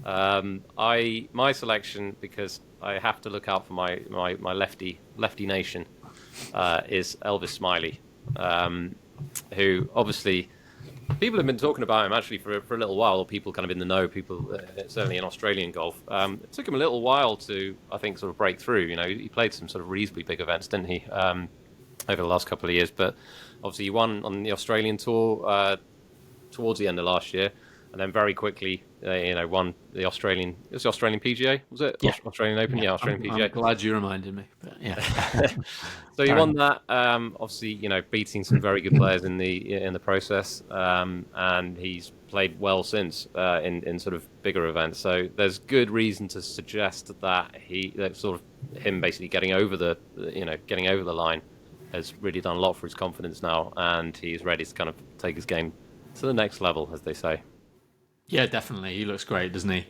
E: My selection, because I have to look out for my lefty nation, is Elvis Smiley, who obviously people have been talking about him actually for a little while. People kind of in the know, people certainly in Australian golf. It took him a little while to, I think, sort of break through. He played some sort of reasonably big events, didn't he, over the last couple of years? But obviously he won on the Australian tour towards the end of last year, and then very quickly, won the Australian. It was the Australian PGA, was it?
D: Yeah.
E: Australian Open, yeah, Australian PGA.
D: I'm glad you reminded me. But yeah.
E: So he won that. Obviously, beating some very good players in the process, and he's played well since in sort of bigger events. So there's good reason to suggest that sort of him basically getting over the line has really done a lot for his confidence now, and he's ready to kind of take his game to the next level, as they say.
D: Yeah, definitely. He looks great, doesn't he?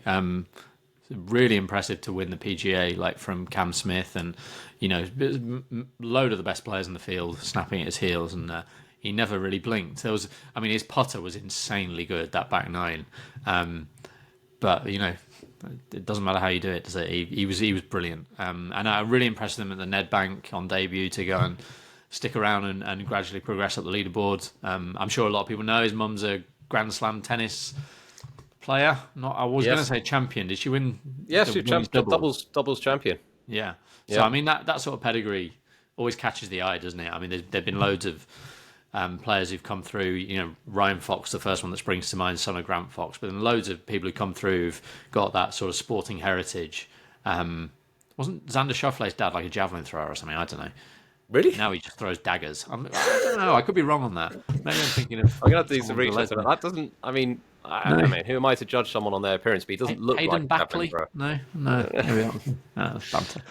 D: Really impressive to win the PGA, like from Cam Smith, and load of the best players in the field snapping at his heels, and he never really blinked. His putter was insanely good, that back nine, but it doesn't matter how you do it, does it? He was brilliant, and I really impressed him at the Nedbank on debut to go and stick around and gradually progress up the leaderboard. I'm sure a lot of people know his mum's a Grand Slam tennis player. I was going to say champion. Did she win?
E: Yes, she doubles champion.
D: Yeah. So I mean that sort of pedigree always catches the eye, doesn't it? I mean, there've been loads of players who've come through. Ryan Fox, the first one that springs to mind, son of Grant Fox. But then loads of people who come through who've got that sort of sporting heritage. Wasn't Xander Schauffele's dad like a javelin thrower or something? I don't know.
E: Really?
D: Now he just throws daggers. I don't know. I could be wrong on that. Maybe I'm thinking of.
E: I'm gonna have to do some research. That doesn't. I mean, who am I to judge someone on their appearance? But he doesn't look
D: Hayden
E: like
D: Bapley.
E: No.
D: Here we are. That's banter.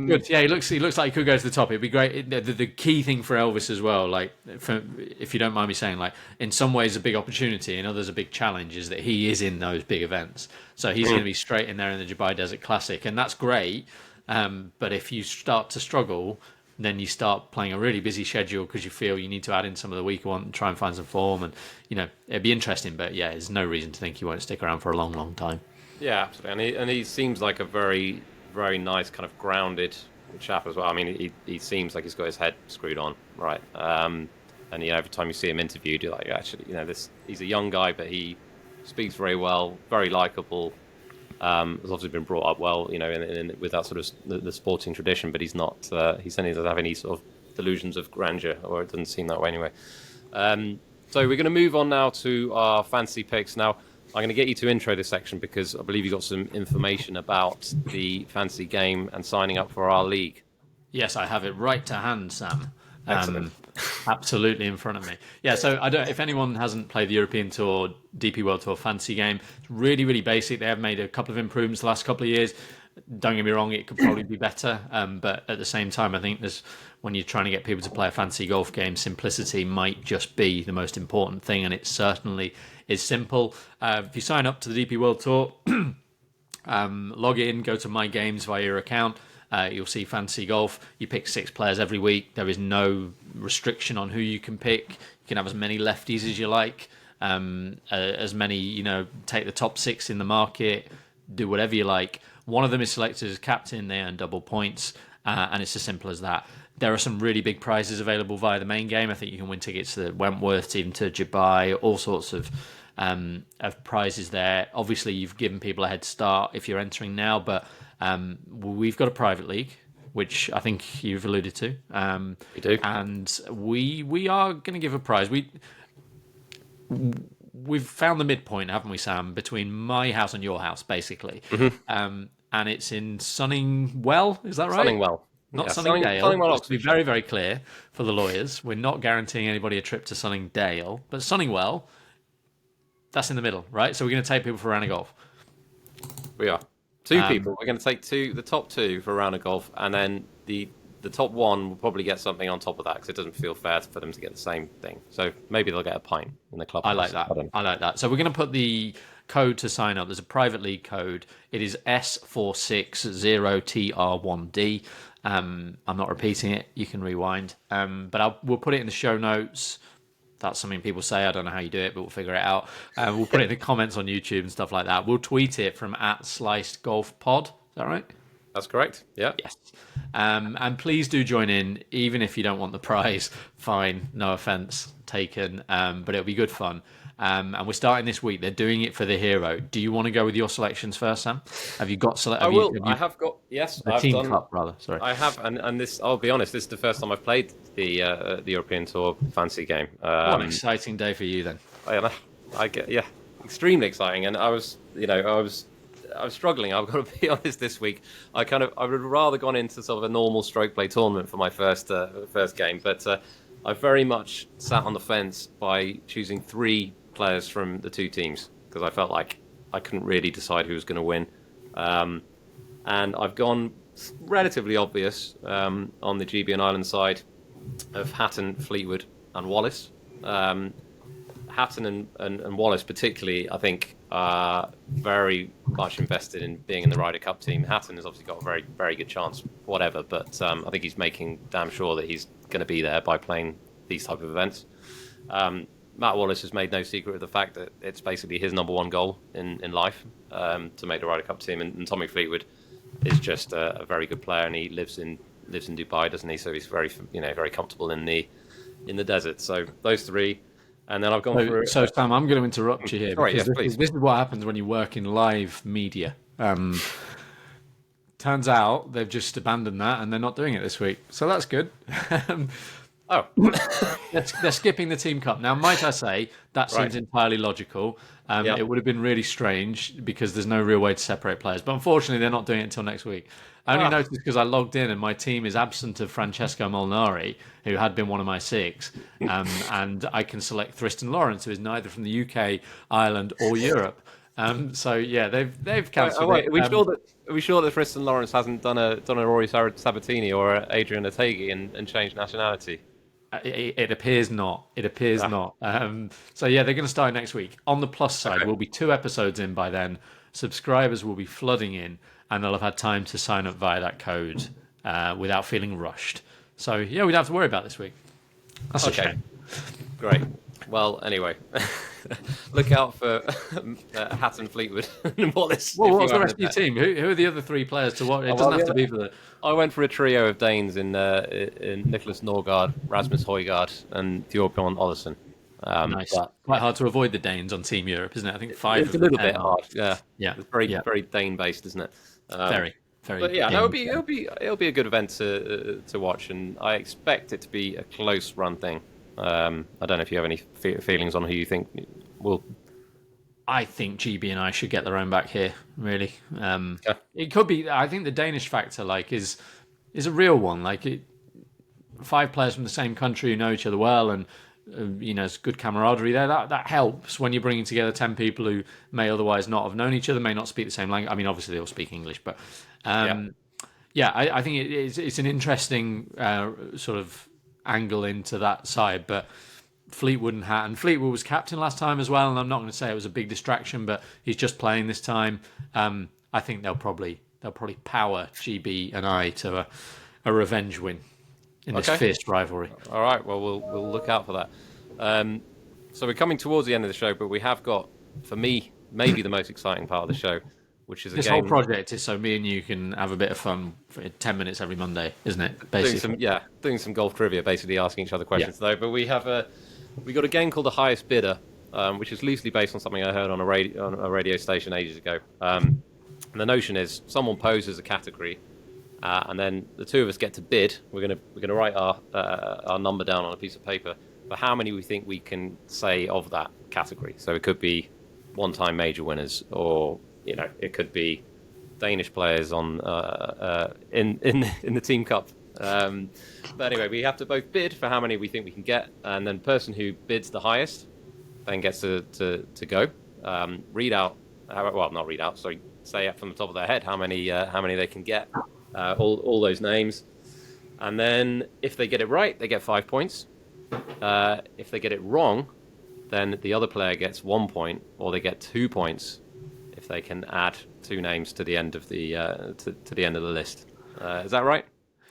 D: Good. Yeah, he looks like he could go to the top. It'd be great. The key thing for Elvis as well, like if you don't mind me saying, like in some ways a big opportunity, in others a big challenge, is that he is in those big events. So he's going to be straight in there in the Dubai Desert Classic, and that's great. But if you start to struggle, then you start playing a really busy schedule because you feel you need to add in some of the weaker one and try and find some form, and it'd be interesting. But yeah, there's no reason to think he won't stick around for a long time. Yeah,
E: absolutely. And he seems like a very, very nice kind of grounded chap as well. I mean, he seems like he's got his head screwed on right. And every time you see him interviewed, you're like, actually, he's a young guy, but he speaks very well, very likable. Has obviously been brought up well, with that sort of the sporting tradition, but he's not. He certainly doesn't have any sort of delusions of grandeur, or it doesn't seem that way anyway. So we're going to move on now to our fantasy picks. Now, I'm going to get you to intro this section because I believe you've got some information about the fantasy game and signing up for our league.
D: Yes, I have it right to hand, Sam.
E: Excellent.
D: Absolutely in front of me. Yeah, so if anyone hasn't played the European Tour, DP World Tour fantasy game, it's really, really basic. They have made a couple of improvements the last couple of years. Don't get me wrong, it could probably be better. But at the same time, I think when you're trying to get people to play a fantasy golf game, simplicity might just be the most important thing, and it certainly is simple. If you sign up to the DP World Tour, log in, go to My Games via your account. You'll see fantasy golf. You pick 6 players every week. There is no restriction on who you can pick. You can have as many lefties as you like, as many, take the top 6 in the market, do whatever you like. One of them is selected as captain. They earn double points, and it's as simple as that. There are some really big prizes available via the main game. I think you can win tickets to Wentworth, even to Dubai, all sorts of of prizes there. Obviously, you've given people a head start if you're entering now, but we've got a private league, which I think you've alluded to.
E: We do,
D: and we are going to give a prize. We've found the midpoint, haven't we, Sam, between my house and your house, basically. And it's in Sunningwell, is that right?
E: Sunningwell.
D: Not
E: Yeah,
D: Sunningdale.
E: Sunningwell,
D: Just to be very, very clear for the lawyers, we're not guaranteeing anybody a trip to Sunningdale, but Sunningwell, that's in the middle, right? So we're going to take people for a round of golf.
E: We are. Two people. We're going to take the top two for a round of golf, and then the top one will probably get something on top of that because it doesn't feel fair for them to get the same thing. So maybe they'll get a pint in the club.
D: I like that. I like that. So we're going to put the code to sign up. There's a private league code. It is S460TR1D. I'm not repeating it. You can rewind. But we'll put it in the show notes. That's something people say. I don't know how you do it, but we'll figure it out. We'll put it in the comments on YouTube and stuff like that. We'll tweet it from @SlicedGolfPod. Is that right?
E: That's correct. Yeah.
D: Yes. And please do join in, even if you don't want the prize. Fine, no offense taken. But it'll be good fun. And we're starting this week. They're doing it for the hero. Do you want to go with your selections first, Sam? Have you got
E: I will. I have got. Yes,
D: the
E: I've
D: Team
E: done,
D: Cup, rather. Sorry.
E: I have, and this. I'll be honest. This is the first time I've played the European Tour fancy game.
D: What an exciting day for you, then.
E: I get extremely exciting, and I was struggling. I've got to be honest. This week, I would have rather gone into sort of a normal stroke play tournament for my first game, but I very much sat on the fence by choosing 3 players from the 2 teams because I felt like I couldn't really decide who was going to win, and I've gone relatively obvious on the GB and Ireland side of Hatton, Fleetwood, and Wallace. Hatton and Wallace particularly, I think, are very much invested in being in the Ryder Cup team. Hatton has obviously got a very, very good chance, whatever, but I think he's making damn sure that he's going to be there by playing these type of events. Matt Wallace has made no secret of the fact that it's basically his number one goal in life to make the Ryder Cup team, and Tommy Fleetwood is just a very good player, and he lives in Dubai, doesn't he? So he's very comfortable in the desert. So those 3. And then I've gone through.
D: So, Sam, I'm going to interrupt you here.
E: Sorry, yes, please.
D: This is what happens when you work in live media. Turns out they've just abandoned that and they're not doing it this week. So that's good.
E: Oh.
D: They're skipping the Team Cup. Now, might I say, that seems entirely logical.
E: Yep.
D: It would have been really strange because there's no real way to separate players. But unfortunately, they're not doing it until next week. I only noticed because I logged in and my team is absent of Francesco Molinari, who had been one of my 6. And I can select Thriston Lawrence, who is neither from the UK, Ireland, or Europe. So, yeah, they've cancelled it.
E: Are we sure that Thriston Lawrence hasn't done a Rory Sabatini or a Adrian Otaegui and changed nationality?
D: It appears not. It appears not. So, yeah, they're going to start next week. On the plus side, we'll be 2 episodes in by then. Subscribers will be flooding in, and they'll have had time to sign up via that code without feeling rushed. So, yeah, we don't have to worry about this week. That's a shame.
E: Great. Well, anyway, look out for Hatton, Fleetwood, and Wallace.
D: Well, what's the rest of your team? Who are the other 3 players to watch? It doesn't have to be for the...
E: I went for a trio of Danes in Nicholas Norgard, Rasmus Højgaard, and Thorbjørn Olesen.
D: Nice. Quite hard to avoid the Danes on Team Europe, isn't it? I think 5.
E: It's a little bit hard. Yeah.
D: It's
E: very Dane based, isn't it?
D: Very.
E: But yeah, it'll be a good event to watch, and I expect it to be a close run thing. I don't know if you have any feelings on who you think will.
D: I think GB and I should get their own back here. Really, it could be. I think the Danish factor, is a real one. 5 players from the same country who know each other well, and it's good camaraderie there. That helps when you're bringing together 10 people who may otherwise not have known each other, may not speak the same language. I mean, obviously they all speak English, but I think it's an interesting sort of angle into that side. But Fleetwood and Hatton. Fleetwood was captain last time as well, and I'm not going to say it was a big distraction, but he's just playing this time. I think they'll probably power GB and I to a revenge win in this fierce rivalry.
E: All right, well we'll look out for that. So we're coming towards the end of the show, but we have got, for me, maybe the most exciting part of the show, which is
D: this whole project is so me and you can have a bit of fun for 10 minutes every Monday, isn't it? Basically,
E: doing some golf trivia, basically asking each other questions though. But we got a game called The Highest Bidder, which is loosely based on something I heard on a radio station ages ago. And the notion is someone poses a category, and then the two of us get to bid. We're gonna write our number down on a piece of paper for how many we think we can say of that category. So it could be one-time major winners, or it could be Danish players on in the Team Cup. But anyway, we have to both bid for how many we think we can get, and then the person who bids the highest then gets to go. Read out, well, not read out, sorry, say up from the top of their head how many they can get, all those names, and then if they get it right, they get 5 points. If they get it wrong, then the other player gets 1 point, or they get 2 points if they can add 2 names to the end of the to the end of the list. Is that right?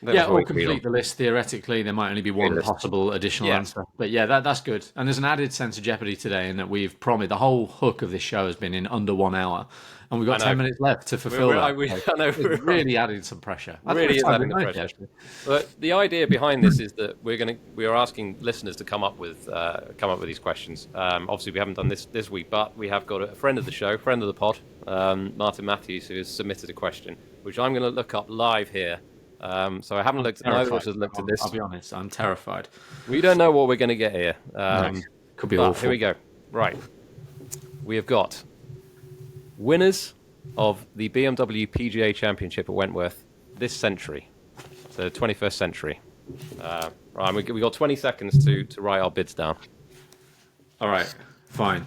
D: Yeah, or complete the list. Theoretically, there might only be one possible additional answer. But yeah, that's good. And there's an added sense of jeopardy today in that we've promised. The whole hook of this show has been in under 1 hour. And we've got 10 minutes left to fulfill that.
E: I know.
D: It's really added some pressure.
E: Really is adding the pressure. Actually. But the idea behind this is that we are asking listeners to come up with these questions. Obviously, we haven't done this week, but we have got a friend of the show, friend of the pod, Martin Matthews, who has submitted a question, which I'm going to look up live here. So I haven't looked at neither of us has looked at this.
D: I'll be honest, I'm terrified.
E: We don't know what we're going to get here.
D: Could be awful.
E: Here we go. Right. We have got winners of the BMW PGA Championship at Wentworth this century, so 21st century. Right, we got 20 seconds to write our bids down.
D: All right, fine.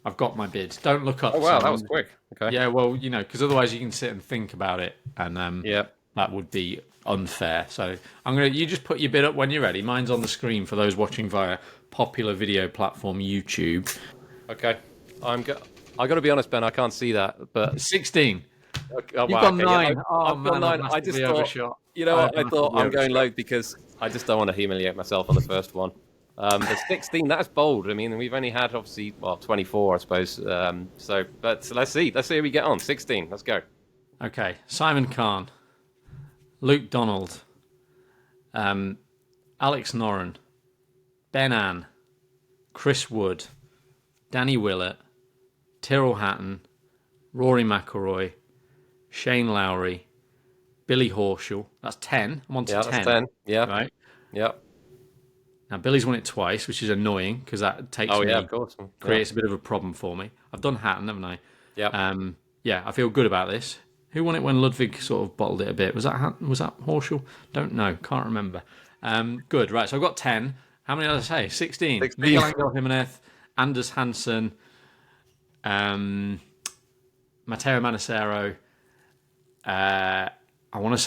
D: I've got my bid. Don't look up.
E: Oh wow, that was quick. Okay.
D: Yeah, well, because otherwise you can sit and think about it, and that would be unfair. So you just put your bid up when you're ready. Mine's on the screen for those watching via popular video platform YouTube.
E: Okay. I got to be honest, Ben. I can't see that, but
D: 16.
E: Okay, oh,
D: You've got 9.
E: I've got 9. I just thought,
D: overshot.
E: I thought I'm going low because I just don't want to humiliate myself on the first one. But 16, that's bold. I mean, we've only had obviously 24, I suppose. But let's see how we get on. 16. Let's go.
D: Okay, Simon Kahn, Luke Donald, Alex Noren, Ben Ann, Chris Wood, Danny Willett, Tyrrell Hatton, Rory McIlroy, Shane Lowry, Billy Horschel. That's 10. I'm on to 10.
E: That's 10. Yeah.
D: Right?
E: Yeah.
D: Now, Billy's won it twice, which is annoying because that takes me,
E: of course.
D: creates a bit of a problem for me. I've done Hatton, haven't I?
E: Yeah.
D: I feel good about this. Who won it when Ludwig sort of bottled it a bit? Was that Hatton? Was that Horschel? Don't know. Can't remember. Good. Right, so I've got 10. How many did I say? 16. Miguel Angel Jimenez, Anders Hansen, Matteo Manacero. I want to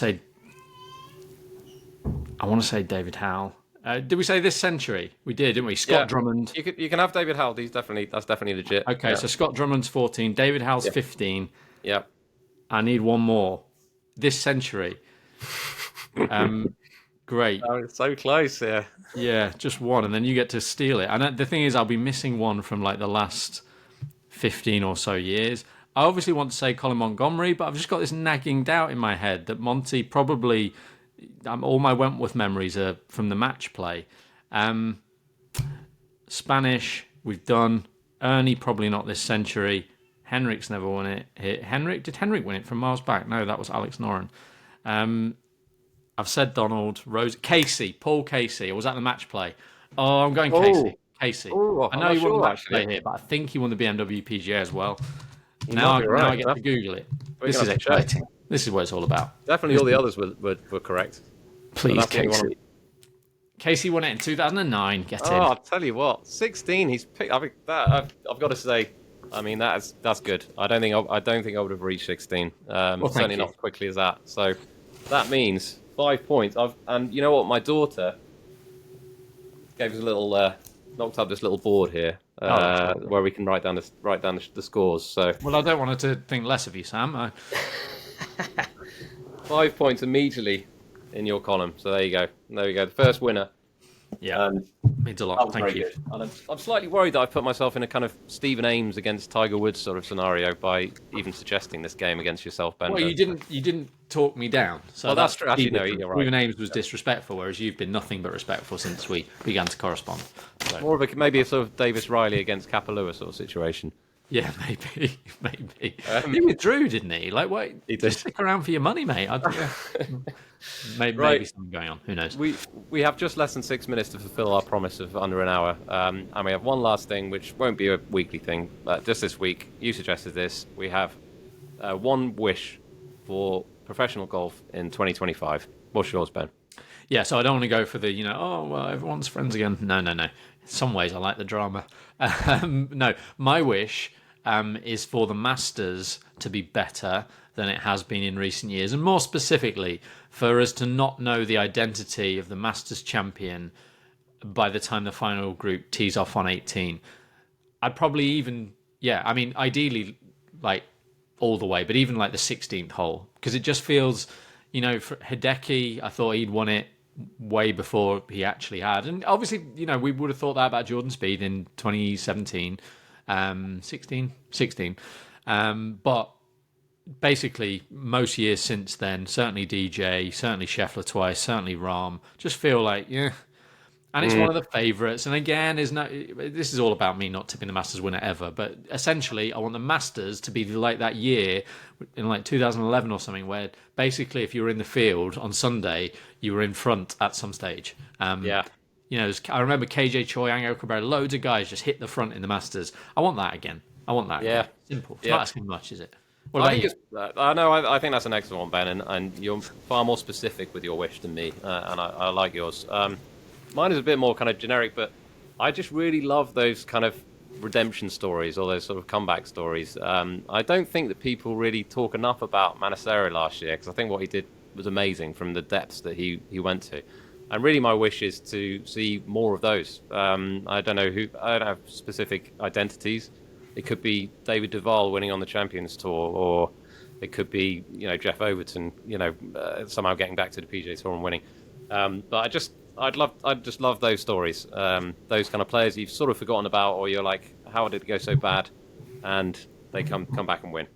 D: say David Howell. Did we say this century? We did, didn't we? Scott Drummond.
E: You can have David Howell. That's definitely legit.
D: Okay, so Scott Drummond's 14. David Howell's 15.
E: Yeah.
D: I need one more. This century. Great.
E: Oh, it's so close, yeah.
D: Yeah, just one, and then you get to steal it. And the thing is, I'll be missing one from like the last 15 or so years. I obviously want to say Colin Montgomery, but I've just got this nagging doubt in my head that Monty probably... all my Wentworth memories are from the match play. Spanish, we've done. Ernie, probably not this century. Henrik's never won it. Did Henrik win it from miles back? No, that was Alex Noren. I've said Donald, Rose, Paul Casey. Or was that the match play? Oh, I'm going Casey.
E: Ooh,
D: I know he won the match play here, but I think he won the BMW PGA as well. Now I get to Google it. This is exciting. This is what it's all about.
E: Definitely all the others were correct.
D: Please, Casey. Casey won it in 2009. Get in.
E: I'll tell you what, 16. He's picked. I mean, I've got to say, I mean that's good. I don't think I would have reached 16. Certainly not as quickly as that. So that means 5 points. And you know what? My daughter gave us a little knocked up this little board here where we can write down the scores. So
D: well, I don't want her to think less of you, Sam.
E: 5 points immediately in your column. So there you go. The first winner
D: Yeah, means a
E: That
D: lot.
E: was
D: Thank
E: very
D: you.
E: good. And I'm slightly worried that I've put myself in a kind of Stephen Ames against Tiger Woods sort of scenario by even suggesting this game against yourself, Ben.
D: Well, you didn't talk me down. So
E: Well, that's true. Actually, no, you're right.
D: Stephen Ames was disrespectful, whereas you've been nothing but respectful since we began to correspond. So.
E: More of maybe a sort of Davis Riley against Kapalua sort of situation.
D: Yeah, maybe. He withdrew, didn't he? Like, wait,
E: He did.
D: stick around for your money, mate. Maybe something going on. Who knows?
E: We have just less than 6 minutes to fulfil our promise of under an hour. And we have one last thing, which won't be a weekly thing, but just this week, you suggested this. We have one wish for professional golf in 2025. What's yours, Ben?
D: Yeah, so I don't want to go for the, everyone's friends again. No. In some ways, I like the drama. No, my wish is for the Masters to be better than it has been in recent years. And more specifically, for us to not know the identity of the Masters champion by the time the final group tees off on 18. I'd probably even, ideally, like, all the way, but even like the 16th hole. Because it just feels, for Hideki, I thought he'd won it way before he actually had. And obviously, we would have thought that about Jordan Spieth in 2017, 16. But basically, most years since then, certainly DJ, certainly Scheffler twice, certainly Rahm, just feel like, And it's one of the favourites. And again, this is all about me not tipping the Masters winner ever. But essentially, I want the Masters to be like that year in like 2011 or something, where basically if you were in the field on Sunday, you were in front at some stage. I remember KJ Choi, Angel Cabrera, loads of guys just hit the front in the Masters. I want that again. Again. Simple. It's not asking much, is it? What about you?
E: I think that's an excellent one, Ben, and you're far more specific with your wish than me, and I like yours. Mine is a bit more kind of generic, but I just really love those kind of redemption stories or those sort of comeback stories. I don't think that people really talk enough about Manasero last year, because I think what he did was amazing from the depths that he went to. And really my wish is to see more of those. I don't have specific identities. It could be David Duval winning on the Champions Tour, or it could be, Jeff Overton, somehow getting back to the PGA Tour and winning. But I'd just love those stories. Those kind of players you've sort of forgotten about, or you're like, how did it go so bad? And they come back and win.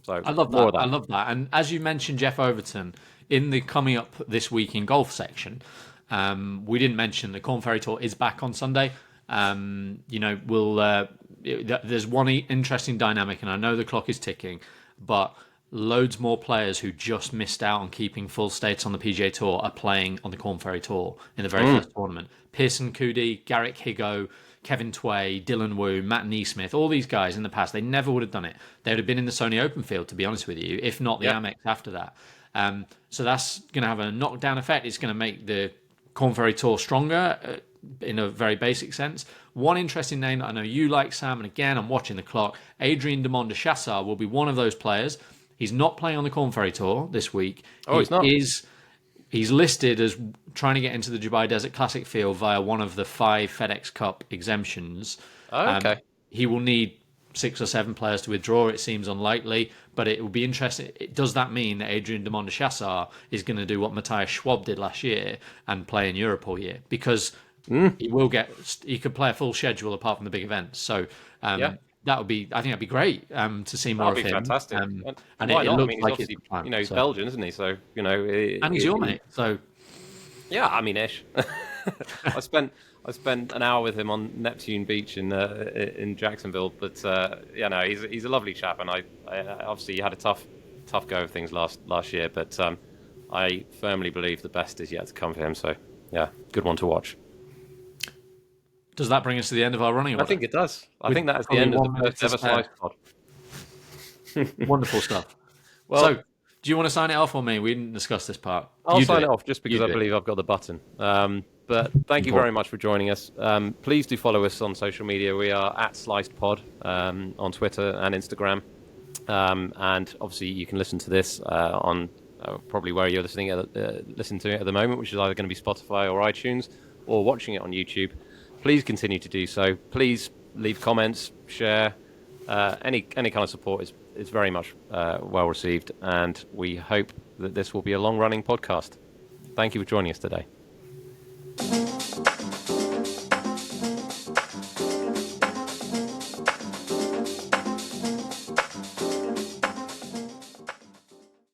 E: So
D: I love that. I love that. And as you mentioned, Jeff Overton, in the coming up this week in golf section, we didn't mention the Corn Ferry Tour is back on Sunday. There's one interesting dynamic, and I know the clock is ticking, but loads more players who just missed out on keeping full status on the PGA Tour are playing on the Corn Ferry Tour in the very first tournament. Pearson Coody, Garrick Higo, Kevin Tway, Dylan Wu, Matt Neesmith, all these guys in the past, they never would have done it. They would have been in the Sony Open field, to be honest with you, if not the Amex after that. So that's going to have a knockdown effect. It's going to make the Corn Ferry Tour stronger in a very basic sense. One interesting name that I know you like, Sam, and again, I'm watching the clock, Adrian Demond de Chassar will be one of those players. He's not playing on the Corn Ferry Tour this week.
E: He's not?
D: He's listed as trying to get into the Dubai Desert Classic field via one of the 5 FedEx Cup exemptions.
E: Oh, okay.
D: He will need 6 or 7 players to withdraw. It seems unlikely, but it will be interesting. Does that mean that Adrian Demond de Chassar is going to do what Matthias Schwab did last year and play in Europe all year? Because he could play a full schedule apart from the big events. So that would be, I think that'd be great to see more of him.
E: That'd be fantastic.
D: And it looks like he's
E: he's Belgian, isn't he? So
D: and he's your mate. So
E: ish. I spent an hour with him on Neptune Beach in Jacksonville, but he's a lovely chap, and I obviously he had a tough go of things last year, but I firmly believe the best is yet to come for him. So good one to watch.
D: Does that bring us to the end of our running order?
E: I think it does. I think that is the end of the first ever Slice Pod.
D: Wonderful stuff. Well, so, do you want to sign it off for me? We didn't discuss this part.
E: I'll sign it off just because I believe I've got the button. But thank you very much for joining us. Please do follow us on social media. We are at SlicedPod on Twitter and Instagram. And obviously you can listen to this on probably where you're listening to it at the moment, which is either going to be Spotify or iTunes, or watching it on YouTube. Please continue to do so. Please leave comments, share. Any kind of support is very much well received, and we hope that this will be a long-running podcast. Thank you for joining us today.